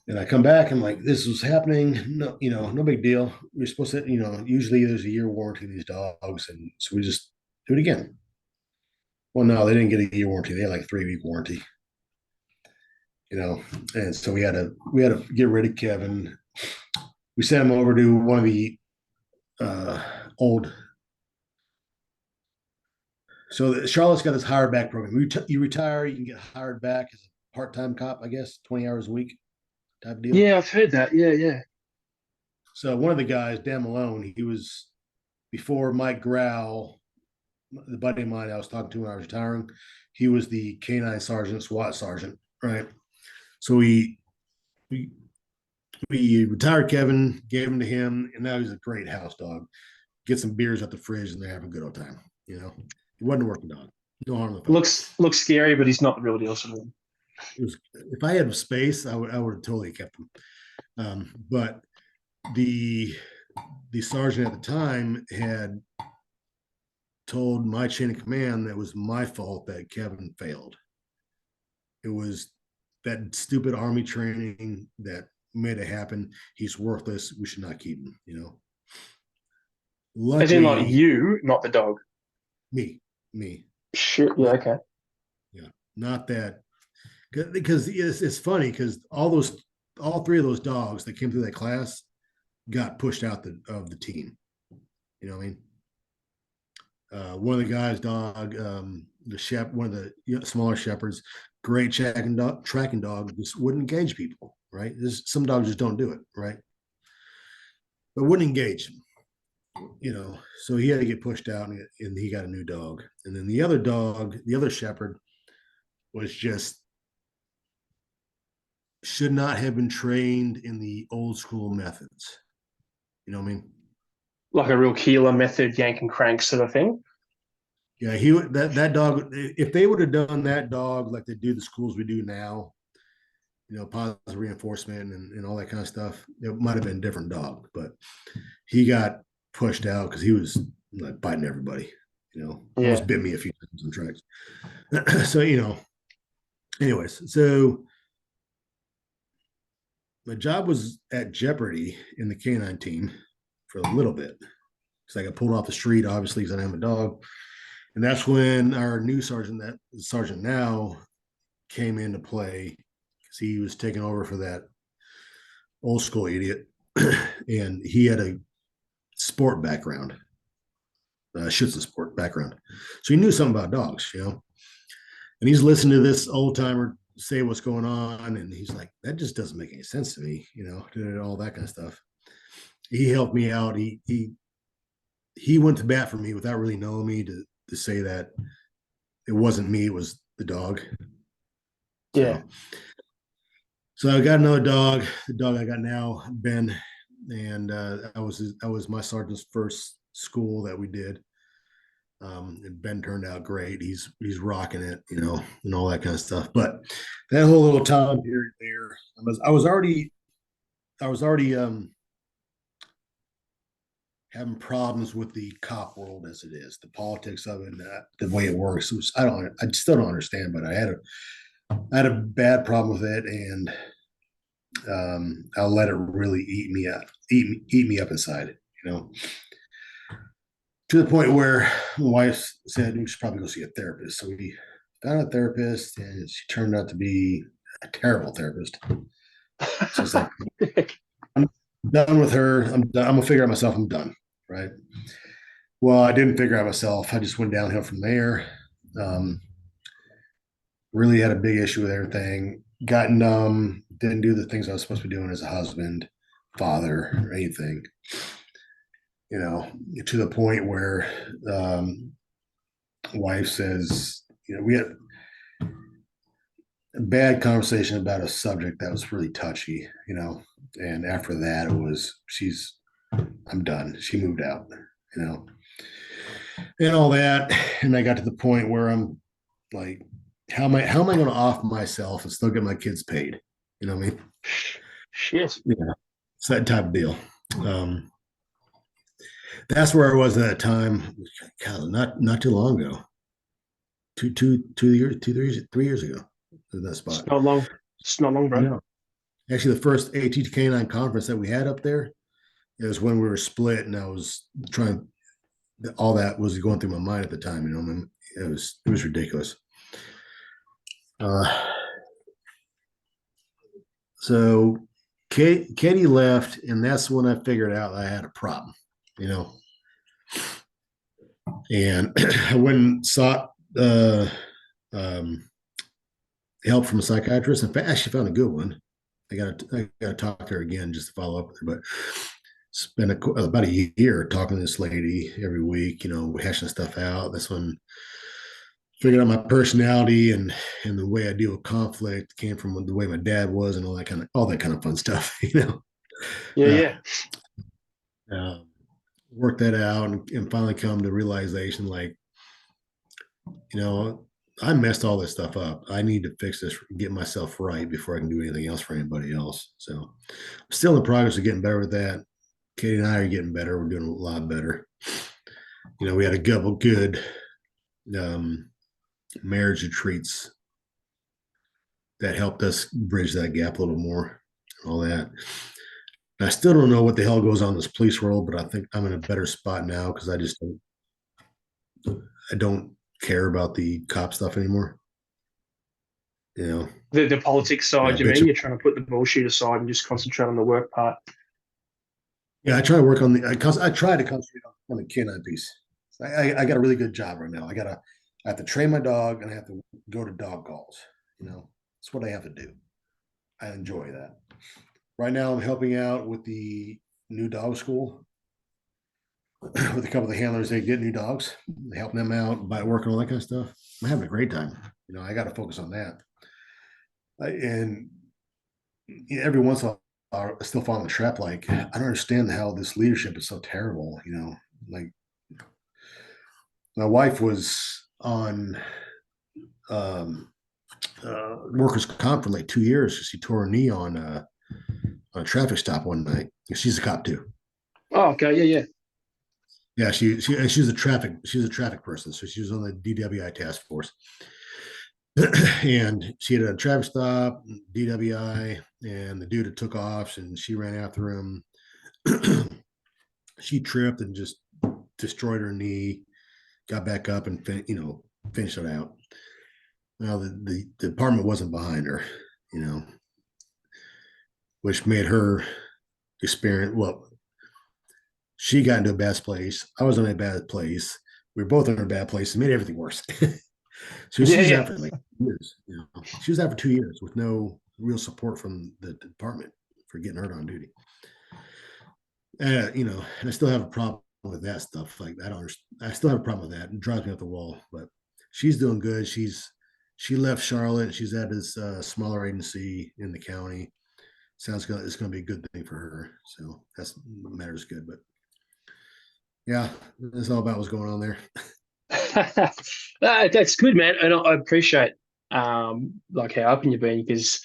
Speaker 3: and I come back, I'm like, this was happening. No, no big deal. We're supposed to, usually there's a year warranty on these dogs, and so we just do it again. Well, no, they didn't get a year warranty. They had like a 3-week warranty. And so we had to get rid of Kevin. We sent him over to one of the old. So Charlotte's got this hired back program. You retire, you can get hired back as a part-time cop, I guess, 20 hours a week type of deal.
Speaker 2: Yeah, I've heard that. Yeah.
Speaker 3: So one of the guys, Dan Malone, he was before Mike Grau, the buddy of mine I was talking to when I was retiring. He was the K9 sergeant, SWAT sergeant, right? So we retired Kevin, gave him to him, and now he's a great house dog. Get some beers at the fridge, and they're having a good old time. He wasn't a working dog. No harm.
Speaker 2: Looks scary, but he's not the real deal.
Speaker 3: If I had space, I would have totally kept him. But the sergeant at the time had told my chain of command that it was my fault that Kevin failed. It was that stupid Army training that made it happen. He's worthless. We should not keep him. Luckily,
Speaker 2: as in like you, not the dog.
Speaker 3: Me.
Speaker 2: Shit. Yeah. Okay.
Speaker 3: Yeah. Not that. Because it's funny because all 3 of those dogs that came through that class got pushed out of the team. You know what I mean? One of the guys' dog, one of the smaller shepherds, great tracking dog, just wouldn't engage people. Right? Some dogs just don't do it. Right? But wouldn't engage. So he had to get pushed out, and he got a new dog. And then the other shepherd, was just should not have been trained in the old school methods. You know what I mean?
Speaker 2: Like a real Keeler method, yank and crank sort of thing.
Speaker 3: Yeah, that dog. If they would have done that dog like they do the schools we do now, positive reinforcement and all that kind of stuff, it might have been a different dog. But he got pushed out because he was like biting everybody. Almost bit me a few times on tracks. So anyways, so my job was at jeopardy in the K9 team for a little bit because I got pulled off the street, obviously, because I didn't have a dog. And that's when our new sergeant, that sergeant now, came into play because he was taking over for that old school idiot. And he had a sport background, Schützen sport background. So he knew something about dogs, And he's listening to this old timer say what's going on, and he's like, that just doesn't make any sense to me, all that kind of stuff. He helped me out. He went to bat for me without really knowing me to say that it wasn't me, it was the dog.
Speaker 2: Yeah.
Speaker 3: So I got another dog, the dog I got now, Ben, and I was my sergeant's first school that we did. And Ben turned out great. He's rocking it, and all that kind of stuff. But that whole little time period there, I was already having problems with the cop world as it is, the politics of it, and the way it works. I still don't understand, but I had a bad problem with it, and I'll let it really eat me up inside, to the point where my wife said we should probably go see a therapist. So we found a therapist, and she turned out to be a terrible therapist. So it's like, I'm done with her. I'm gonna figure out myself. I'm done. Right. Well, I didn't figure out myself. I just went downhill from there. Um, really had a big issue with everything. Got numb. Didn't do the things I was supposed to be doing as a husband, father, or anything. To the point where wife says, we had a bad conversation about a subject that was really touchy, and after that I'm done. She moved out, and all that. And I got to the point where I'm like, how am I going to off myself and still get my kids paid? You know what I mean?
Speaker 2: Shit.
Speaker 3: Yeah. It's that type of deal. That's where I was at that time. God, not too long ago. 3 years ago. In that spot.
Speaker 2: It's not long. It's not long, bro.
Speaker 3: No. Actually, the first AT K9 conference that we had up there, it was when we were split, and I was trying. All that was going through my mind at the time. It was ridiculous. So Katie left, and that's when I figured out I had a problem. And I went and sought help from a psychiatrist. In fact, I actually found a good one. I gotta talk to her again just to follow up with her. But spent about a year talking to this lady every week, hashing stuff out. That's when figured out my personality and the way I deal with conflict came from the way my dad was, and all that kind of fun stuff.
Speaker 2: Yeah.
Speaker 3: Work that out and finally come to realization, like, I messed all this stuff up. I need to fix this, get myself right before I can do anything else for anybody else. So I'm still in the progress of getting better with that. Katie and I are getting better. We're doing a lot better. We had a couple good marriage retreats that helped us bridge that gap a little more, all that. I still don't know what the hell goes on in this police world, but I think I'm in a better spot now because I don't care about the cop stuff anymore.
Speaker 2: The politics side, you mean? You're trying to put the bullshit aside and just concentrate on the work part.
Speaker 3: Yeah, I try to work on I try to concentrate on the K9 piece. I got a really good job right now. I have to train my dog, and I have to go to dog calls. It's what I have to do. I enjoy that. Right now, I'm helping out with the new dog school with a couple of the handlers. They get new dogs, helping them out by working all that kind of stuff. I'm having a great time. I got to focus on that. And every once in a while, I still fall in the trap. Like, I don't understand how this leadership is so terrible. Like, my wife was on workers' comp for like 2 years. She tore her knee on a traffic stop one night. She's a cop too.
Speaker 2: Oh, okay, yeah.
Speaker 3: Yeah, she was a traffic person, so she was on the DWI task force. And she had a traffic stop, DWI, and the dude took off, and she ran after him. She tripped and just destroyed her knee, got back up and finished it out. Now the department wasn't behind her, which made her experience. Well, she got into a bad place. I was in a bad place. We were both in a bad place. It made everything worse. So she was out for like years. She was out for 2 years with no real support from the department for getting hurt on duty. And I still have a problem with that stuff. Like, I still have a problem with that. It drives me up the wall. But she's doing good. She left Charlotte. She's at this smaller agency in the county. Sounds good. It's going to be a good thing for her. So that's matters good. But yeah, that's all about what's going on there.
Speaker 2: That's good, man, and I appreciate like how open you've been, because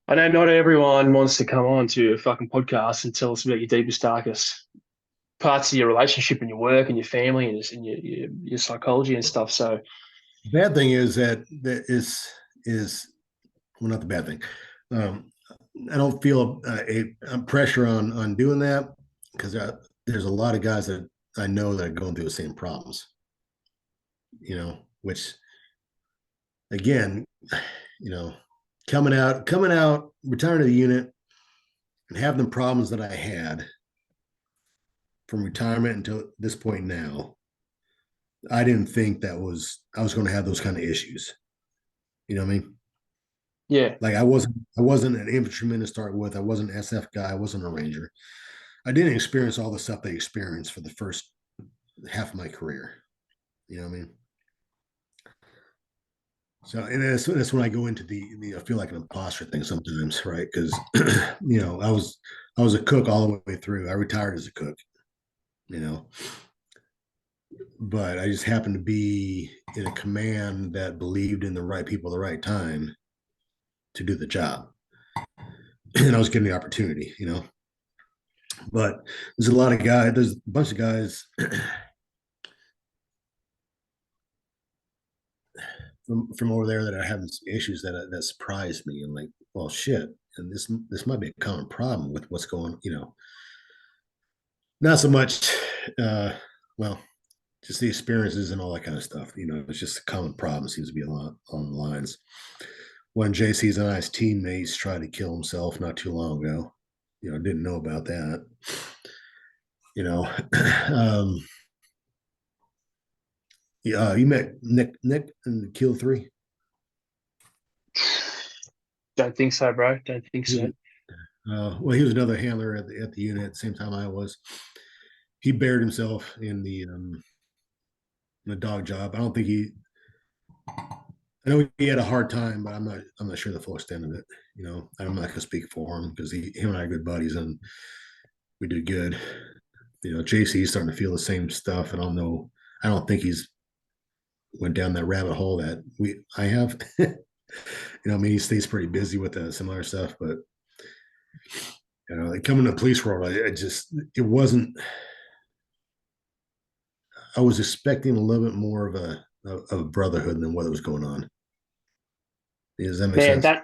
Speaker 2: I know not everyone wants to come on to a fucking podcast and tell us about your deepest, darkest parts of your relationship and your work and your family and your psychology and stuff. So
Speaker 3: Bad thing is that is well, not the bad thing. Um, I don't feel a pressure on doing that because there's a lot of guys that I know that are going through the same problems. Which again, coming out, retiring to the unit, and having the problems that I had from retirement until this point now, I didn't think I was going to have those kind of issues. You know what I mean?
Speaker 2: yeah,
Speaker 3: Like I wasn't an infantryman to start with. I wasn't an SF guy. I wasn't a ranger. I didn't experience all the stuff they experienced for the first half of my career. You know what I mean? So, and that's when I go into I feel like an imposter thing sometimes, right? Because I was a cook all the way through. I retired as a cook, you know, but I just happened to be in a command that believed in the right people at the right time to do the job, and I was given the opportunity, But there's a lot of guys. There's a bunch of guys from over there that are having some issues that surprised me. I'm like, well, shit, and this might be a common problem with what's going. Not so much. Well, just the experiences and all that kind of stuff. It's just a common problem. Seems to be a lot on the lines. One JC's and I's teammates tried to kill himself not too long ago. Didn't know about that. um, Yeah, you met Nick in Kill 3.
Speaker 2: don't think so, bro. Don't think so.
Speaker 3: Well, he was another handler at the unit at the same time I was. He buried himself in the dog job. I don't think I know he had a hard time, but I'm not sure the full extent of it. I'm not gonna speak for him because him and I are good buddies and we did good. JC's starting to feel the same stuff, and I don't think he's went down that rabbit hole that I have. He stays pretty busy with some other stuff, but like coming to the police world, it wasn't. I was expecting a little bit more of a brotherhood than what was going on. Does that make
Speaker 2: Man,
Speaker 3: sense?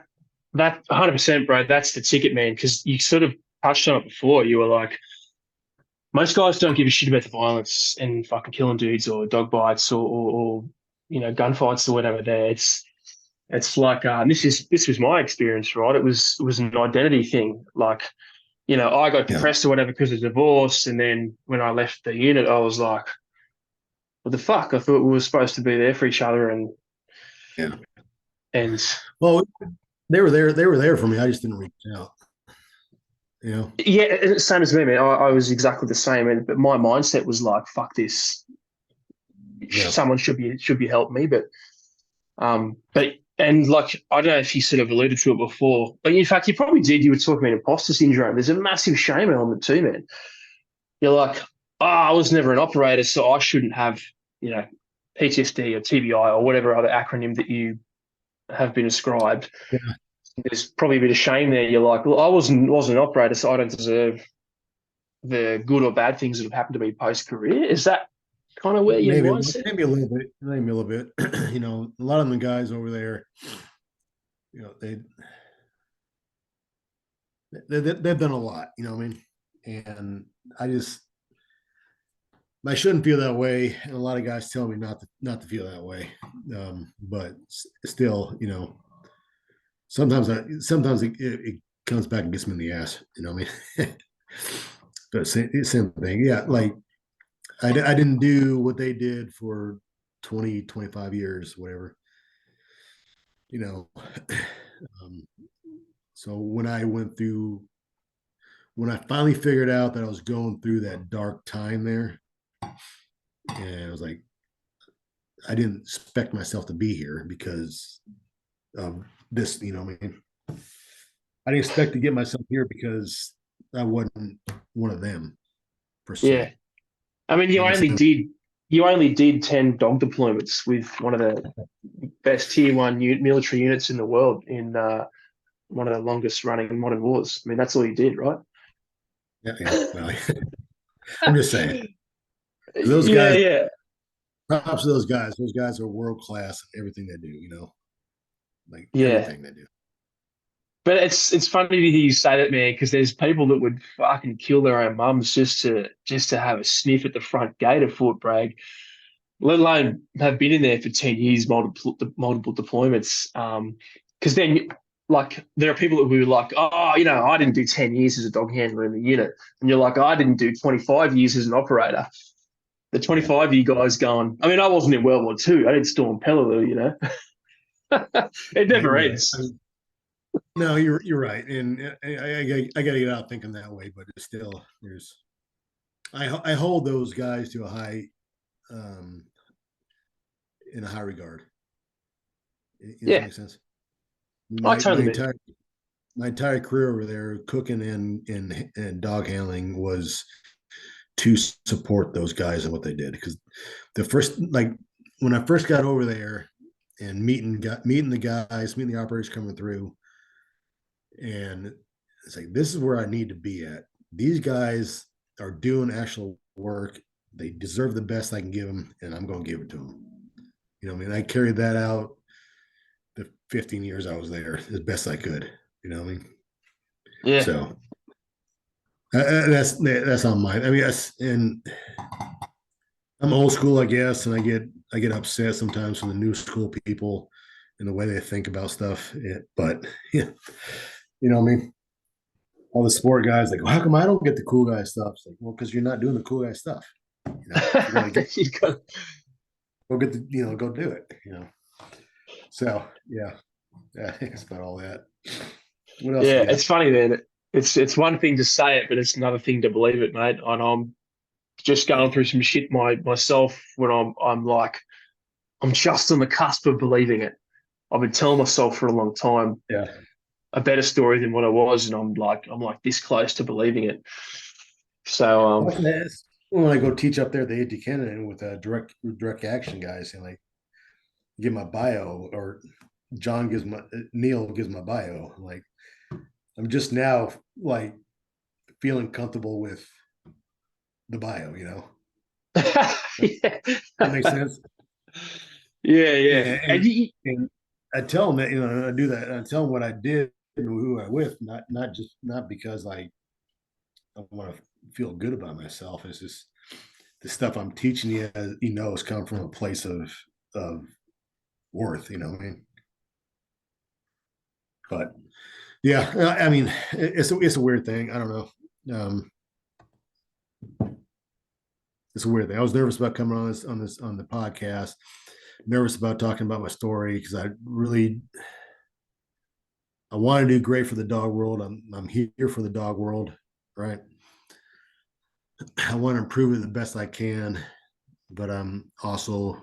Speaker 2: that 100%, bro. That's the ticket, man. Because you sort of touched on it before. You were like, most guys don't give a shit about the violence and fucking killing dudes or dog bites or gunfights or whatever. There, it's like this was my experience, right? It was an identity thing. Like, I got
Speaker 3: Yeah.
Speaker 2: depressed or whatever because of divorce, and then when I left the unit, I was like, what the fuck? I thought we were supposed to be there for each other,
Speaker 3: Yeah.
Speaker 2: and
Speaker 3: Well, they were there. They were there for me. I just didn't reach out.
Speaker 2: yeah, same as me, man. I was exactly the same, but my mindset was like, fuck this.
Speaker 3: Yeah.
Speaker 2: Someone should be helping me, but and like I don't know if you sort of alluded to it before, but in fact you probably did. You were talking about imposter syndrome. There's a massive shame element too, man. You're like, I was never an operator, so I shouldn't have, you know, PTSD or TBI or whatever other acronym that you have been ascribed.
Speaker 3: Yeah.
Speaker 2: There's probably a bit of shame there. You're like, well, I wasn't an operator, so I don't deserve the good or bad things that have happened to me post career. Is that kind of where your
Speaker 3: Maybe
Speaker 2: mindset?
Speaker 3: maybe a little bit. Maybe a little bit. A lot of the guys over there, they they've done a lot. You know what I mean? And I shouldn't feel that way, and a lot of guys tell me not to feel that way. But still, sometimes it comes back and gets me in the ass. You know what I mean? But same thing. Yeah, like I didn't do what they did for 20, 25 years, whatever. You know, um, so when I finally figured out that I was going through that dark time there, and I was like, I didn't expect myself to be here because of this, I mean, I didn't expect to get myself here because I wasn't one of them per
Speaker 2: Yeah.
Speaker 3: se.
Speaker 2: I mean, you
Speaker 3: That makes
Speaker 2: only
Speaker 3: sense.
Speaker 2: did you only did 10 dog deployments with one of the best tier one military units in the world in one of the longest running modern wars. I mean, that's all you did, right?
Speaker 3: Yeah, yeah. Well, I'm just saying. Those
Speaker 2: Yeah,
Speaker 3: guys,
Speaker 2: yeah.
Speaker 3: props to those guys. Those guys are world class in everything they do, like
Speaker 2: Yeah.
Speaker 3: everything they do.
Speaker 2: But it's funny to hear you say that, man, because there's people that would fucking kill their own mums just to have a sniff at the front gate of Fort Bragg, let alone have been in there for 10 years, multiple deployments. Because then, like, there are people who are like, oh, I didn't do 10 years as a dog handler in the unit. And you're like, I didn't do 25 years as an operator. The
Speaker 3: Yeah.
Speaker 2: 25-year guy's going, I mean, I wasn't in World War II. I didn't storm Peleliu. It
Speaker 3: Yeah,
Speaker 2: never
Speaker 3: you're right.
Speaker 2: ends.
Speaker 3: No, you're right, and I got to get out thinking that way, but it's still I hold those guys to a high um, in a high regard. Does that
Speaker 2: Yeah,
Speaker 3: make sense?
Speaker 2: I
Speaker 3: My
Speaker 2: totally do.
Speaker 3: entire career over there, cooking and dog handling, was to support those guys and what they did. Because the first, like, when I first got over there and meeting the guys, meeting the operators coming through, and it's like, this is where I need to be at. These guys are doing actual work. They deserve the best I can give them, and I'm going to give it to them. I mean, I carried that out the 15 years I was there as best I could. You know what I mean?
Speaker 2: Yeah.
Speaker 3: So that's on mine. I mean, and I'm old school, I guess, and I get upset sometimes from the new school people and the way they think about stuff. But yeah, what I mean? All the sport guys like, well, how come I don't get the cool guy stuff? It's like, well, because you're not doing the cool guy stuff. If you're gonna
Speaker 2: You got-
Speaker 3: go get go do it. So yeah, I think it's about all that. What else
Speaker 2: yeah,
Speaker 3: you got?
Speaker 2: it's funny, man. It's one thing to say it, but it's another thing to believe it, mate. And I'm just going through some shit myself when I'm like, I'm just on the cusp of believing it. I've been telling myself for a long time
Speaker 3: Yeah.
Speaker 2: a better story than what I was, and I'm like this close to believing it. So
Speaker 3: When I go teach up there at the AT Canada with direct action guys, and like give my bio, or Neil gives my bio. Like, I'm just now like feeling comfortable with the bio.
Speaker 2: yeah,
Speaker 3: That makes sense.
Speaker 2: yeah, yeah.
Speaker 3: And,
Speaker 2: And
Speaker 3: and, and I tell them that, I do that. I tell them what I did and who I with, not because I want to feel good about myself. It's just the stuff I'm teaching you, is come from a place of worth. What I mean? But yeah, I mean, it's a weird thing. I don't know. It's a weird thing. I was nervous about coming on the podcast. Nervous about talking about my story because I want to do great for the dog world. I'm here for the dog world, right? I want to improve it the best I can, but I'm also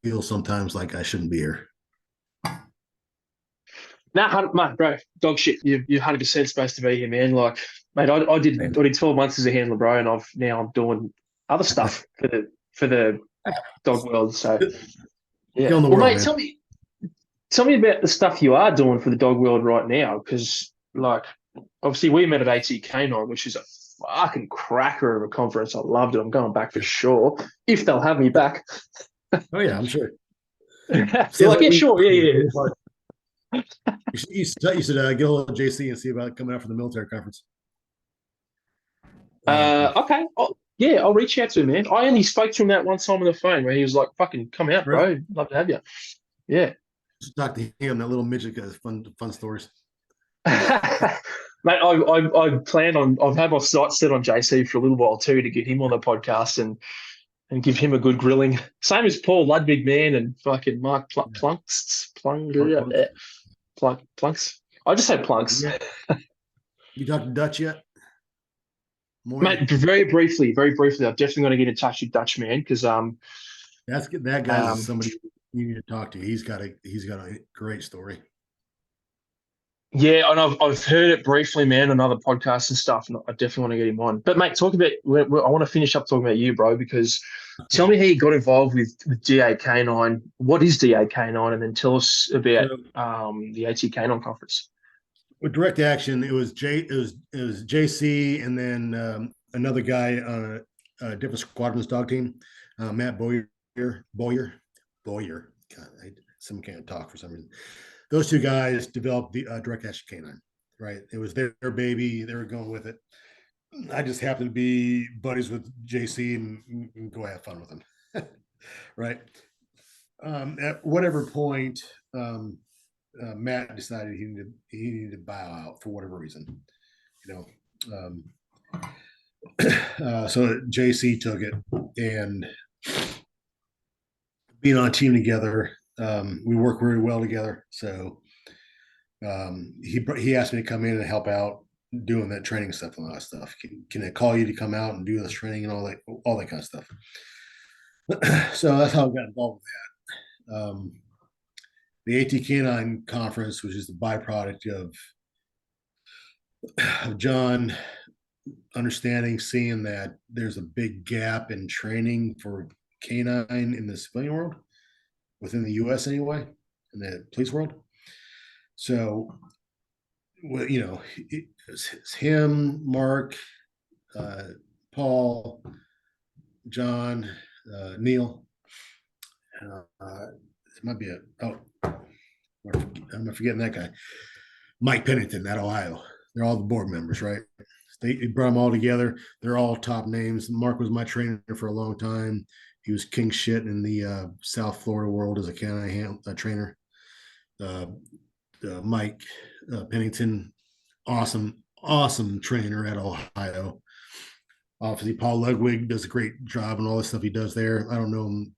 Speaker 3: feel sometimes like I shouldn't be here.
Speaker 2: nah, mate, bro, dog shit. You're 100% supposed to be here, man. Like, mate, I did 12 months as a handler, bro, and I'm doing other stuff for the dog world. So yeah.
Speaker 3: Killing the
Speaker 2: Well,
Speaker 3: world,
Speaker 2: mate,
Speaker 3: man.
Speaker 2: tell me about the stuff you are doing for the dog world right now, because like obviously we met at AG K9, which is a fucking cracker of a conference. I loved it. I'm going back for sure if they'll have me back.
Speaker 3: Oh yeah, I'm sure.
Speaker 2: You're like, yeah, sure, yeah,
Speaker 3: You should get a hold of JC and see about coming out for the military conference.
Speaker 2: yeah. Okay. Yeah, I'll reach out to him, man. I only spoke to him that one time on the phone where he was like, "Fucking come out,
Speaker 3: Really?
Speaker 2: bro. Love to have you." Yeah.
Speaker 3: Just talk to him. That little midget has fun stories.
Speaker 2: Mate, I plan on. I've had my sights set on JC for a little while too to get him on the podcast and give him a good grilling. Same as Paul Ludwig, man, and fucking Mark Plunks. I just say Plunks,
Speaker 3: Yeah. You talked to Dutch yet? More.
Speaker 2: mate. Very briefly. I'm definitely going to get in touch with Dutch, man, because
Speaker 3: That guy's somebody you need to talk to. He's got a great story.
Speaker 2: Yeah, and I've heard it briefly, man, on other podcasts and stuff, and I definitely want to get him on. But mate, talk about. I want to finish up talking about you, bro, because tell me how you got involved with DA K9. What is DA K9, and then tell us about
Speaker 3: So
Speaker 2: the AT K9 conference.
Speaker 3: with direct action, it was JC and then another guy on a different squadron's dog team, Matt Boyer. God, someone can't talk for some reason. Those two guys developed the direct action canine. Right, it was their baby. They were going with it. I just happened to be buddies with JC and go have fun with him. Right. At whatever point, Matt decided he needed to buy out for whatever reason, you know. So JC took it, and being on a team together, we work very well together. So he asked me to come in and help out doing that training stuff and all that stuff. Can I call you to come out and do this training and all that kind of stuff? So that's how I got involved with that. The ATK9 conference, which is the byproduct of John understanding, seeing that there's a big gap in training for K9 in the civilian world, within the US anyway, in the police world. So, well, it's him, Mark, Paul, John, Neil. It might be I'm forgetting that guy. Mike Pennington at Ohio. They're all the board members, right? They brought them all together. They're all top names. Mark was my trainer for a long time. He was king shit in the South Florida world as a canine trainer. Mike Pennington, awesome trainer at Ohio. Obviously, Paul Ludwig does a great job and all the stuff he does there. I don't know him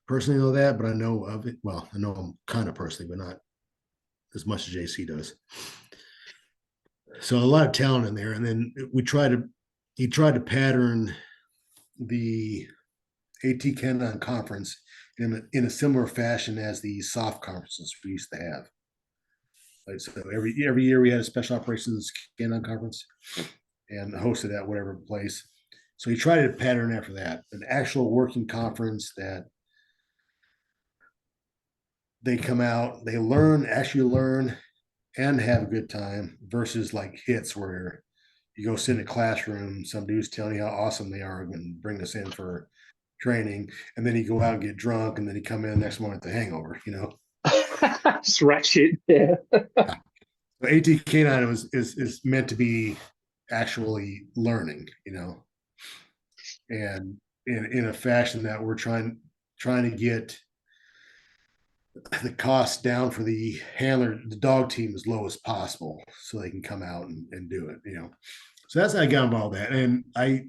Speaker 3: personally, know that, but I know of it. Well, I know him kind of personally, but not as much as JC does. So a lot of talent in there. And then he tried to pattern the AT K9 conference in a similar fashion as the soft conferences we used to have. Like, so every year we had a special operations K9 conference and hosted at whatever place. So he tried to pattern after that, an actual working conference that they come out, they actually learn and have a good time versus like hits where you go sit in a classroom, some dude's telling you how awesome they are and bring us in for training, and then you go out and get drunk, and then you come in the next morning with a hangover.
Speaker 2: Just ratchet, yeah.
Speaker 3: So ATK9 is meant to be actually learning, and in a fashion that we're trying to get the cost down for the dog team, as low as possible so they can come out and do it, So that's how I got involved with that. And I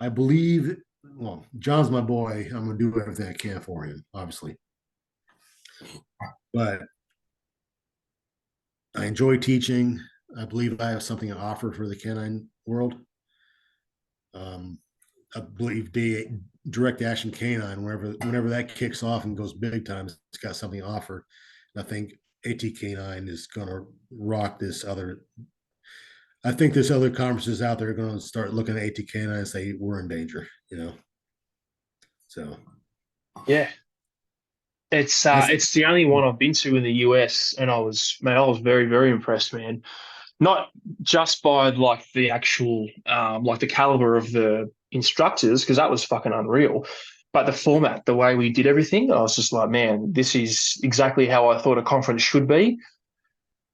Speaker 3: believe, well, John's my boy. I'm going to do everything I can for him, obviously. But I enjoy teaching. I believe I have something to offer for the canine world. I believe direct action canine, whenever that kicks off and goes big time, it's got something to offer. And I think ATK9 is going to rock this other. I think there's other conferences out there are going to start looking at ATK9 and say we're in danger, So
Speaker 2: Yeah. It's the only one I've been to in the US, and I was very, very impressed, man. Not just by like the actual like the caliber of the instructors, because that was fucking unreal, but the format, the way we did everything, I was just like, man, this is exactly how I thought a conference should be.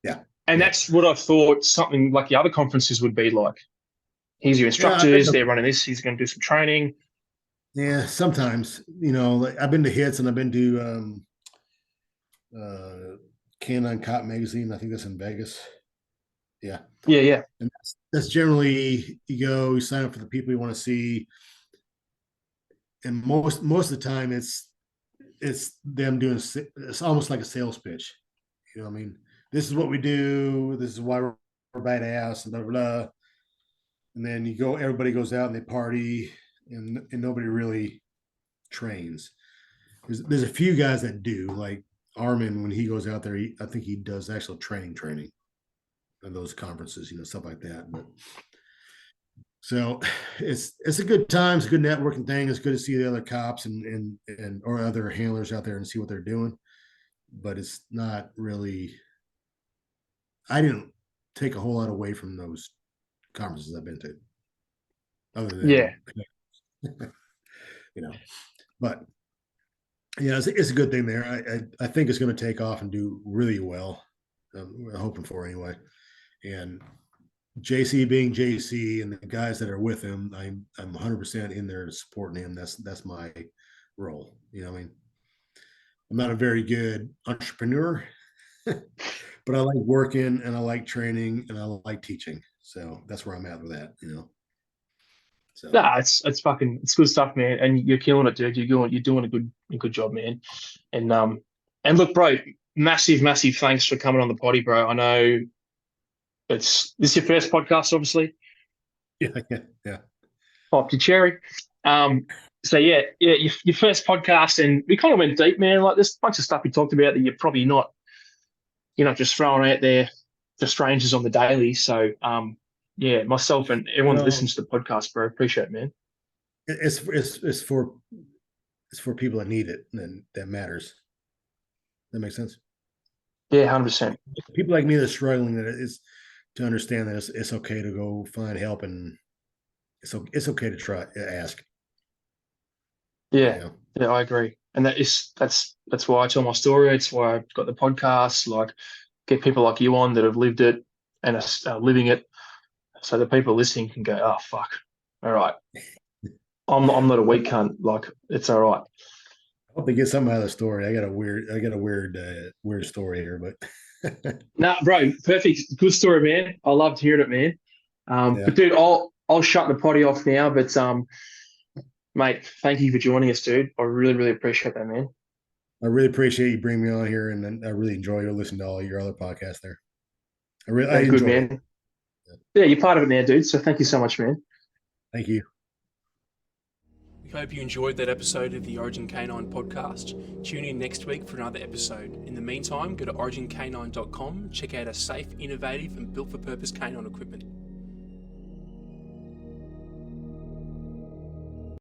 Speaker 3: Yeah.
Speaker 2: And that's what I thought something like the other conferences would be like. Here's your instructors, they're running this, he's going to do some training.
Speaker 3: Yeah, sometimes, like I've been to HITS and I've been to Canine Cop magazine. I think that's in Vegas. Yeah.
Speaker 2: Yeah.
Speaker 3: And that's generally you sign up for the people you want to see. And most of the time it's them doing, it's almost like a sales pitch. I mean, this is what we do, this is why we're badass, and blah, blah, blah. And then everybody goes out and they party, and nobody really trains. There's a few guys that do, like Armin, when he goes out there, I think he does actual training. those conferences, stuff like that. But so it's a good time. It's a good networking thing. It's good to see the other cops and or other handlers out there and see what they're doing. But it's not really. I didn't take a whole lot away from those conferences I've been to, other than But yeah, it's a good thing there. I think it's going to take off and do really well. We're hoping for anyway. And JC being JC and the guys that are with him, I'm 100% in there supporting him. That's my role. I mean, I'm not a very good entrepreneur, but I like working and I like training and I like teaching. So that's where I'm at with that. So
Speaker 2: Nah, it's good stuff, man. And you're killing it, dude. You're doing a good job, man. And look, bro, massive thanks for coming on the potty, bro. I know this is your first podcast, obviously.
Speaker 3: Yeah.
Speaker 2: Popped your cherry. So yeah, your first podcast, and we kind of went deep, man. Like there's a bunch of stuff we talked about that you're probably not, just throwing out there for strangers on the daily. So yeah, myself and everyone that listens to the podcast, bro, appreciate it, man.
Speaker 3: It's for people that need it and that matters. That makes sense.
Speaker 2: Yeah, 100%.
Speaker 3: People like me that are struggling, that is to understand that it's okay to go find help, and it's okay to try ask.
Speaker 2: Yeah, I agree, and that's why I tell my story. It's why I've got the podcast. Like, get people like you on that have lived it and are living it, so the people listening can go, "Oh fuck, all right, I'm not a weak cunt. Like, it's all right."
Speaker 3: I hope they get something out of the story. I got a weird story here, but
Speaker 2: Nah, bro, perfect, good story, man. I loved hearing it, man. But dude, I'll shut the potty off now. But mate, thank you for joining us, dude. I really appreciate that, man.
Speaker 3: I really appreciate you bringing me on here, and I really enjoy listening to all your other podcasts there. I
Speaker 2: Good,
Speaker 3: enjoy
Speaker 2: man.
Speaker 3: it.
Speaker 2: Yeah, you're part of it now, dude. So thank you so much, man.
Speaker 3: Thank you.
Speaker 1: We hope you enjoyed that episode of the Origin K9 podcast. Tune in next week for another episode. In the meantime, go to origink9.com, check out our safe, innovative and built-for-purpose K9 equipment.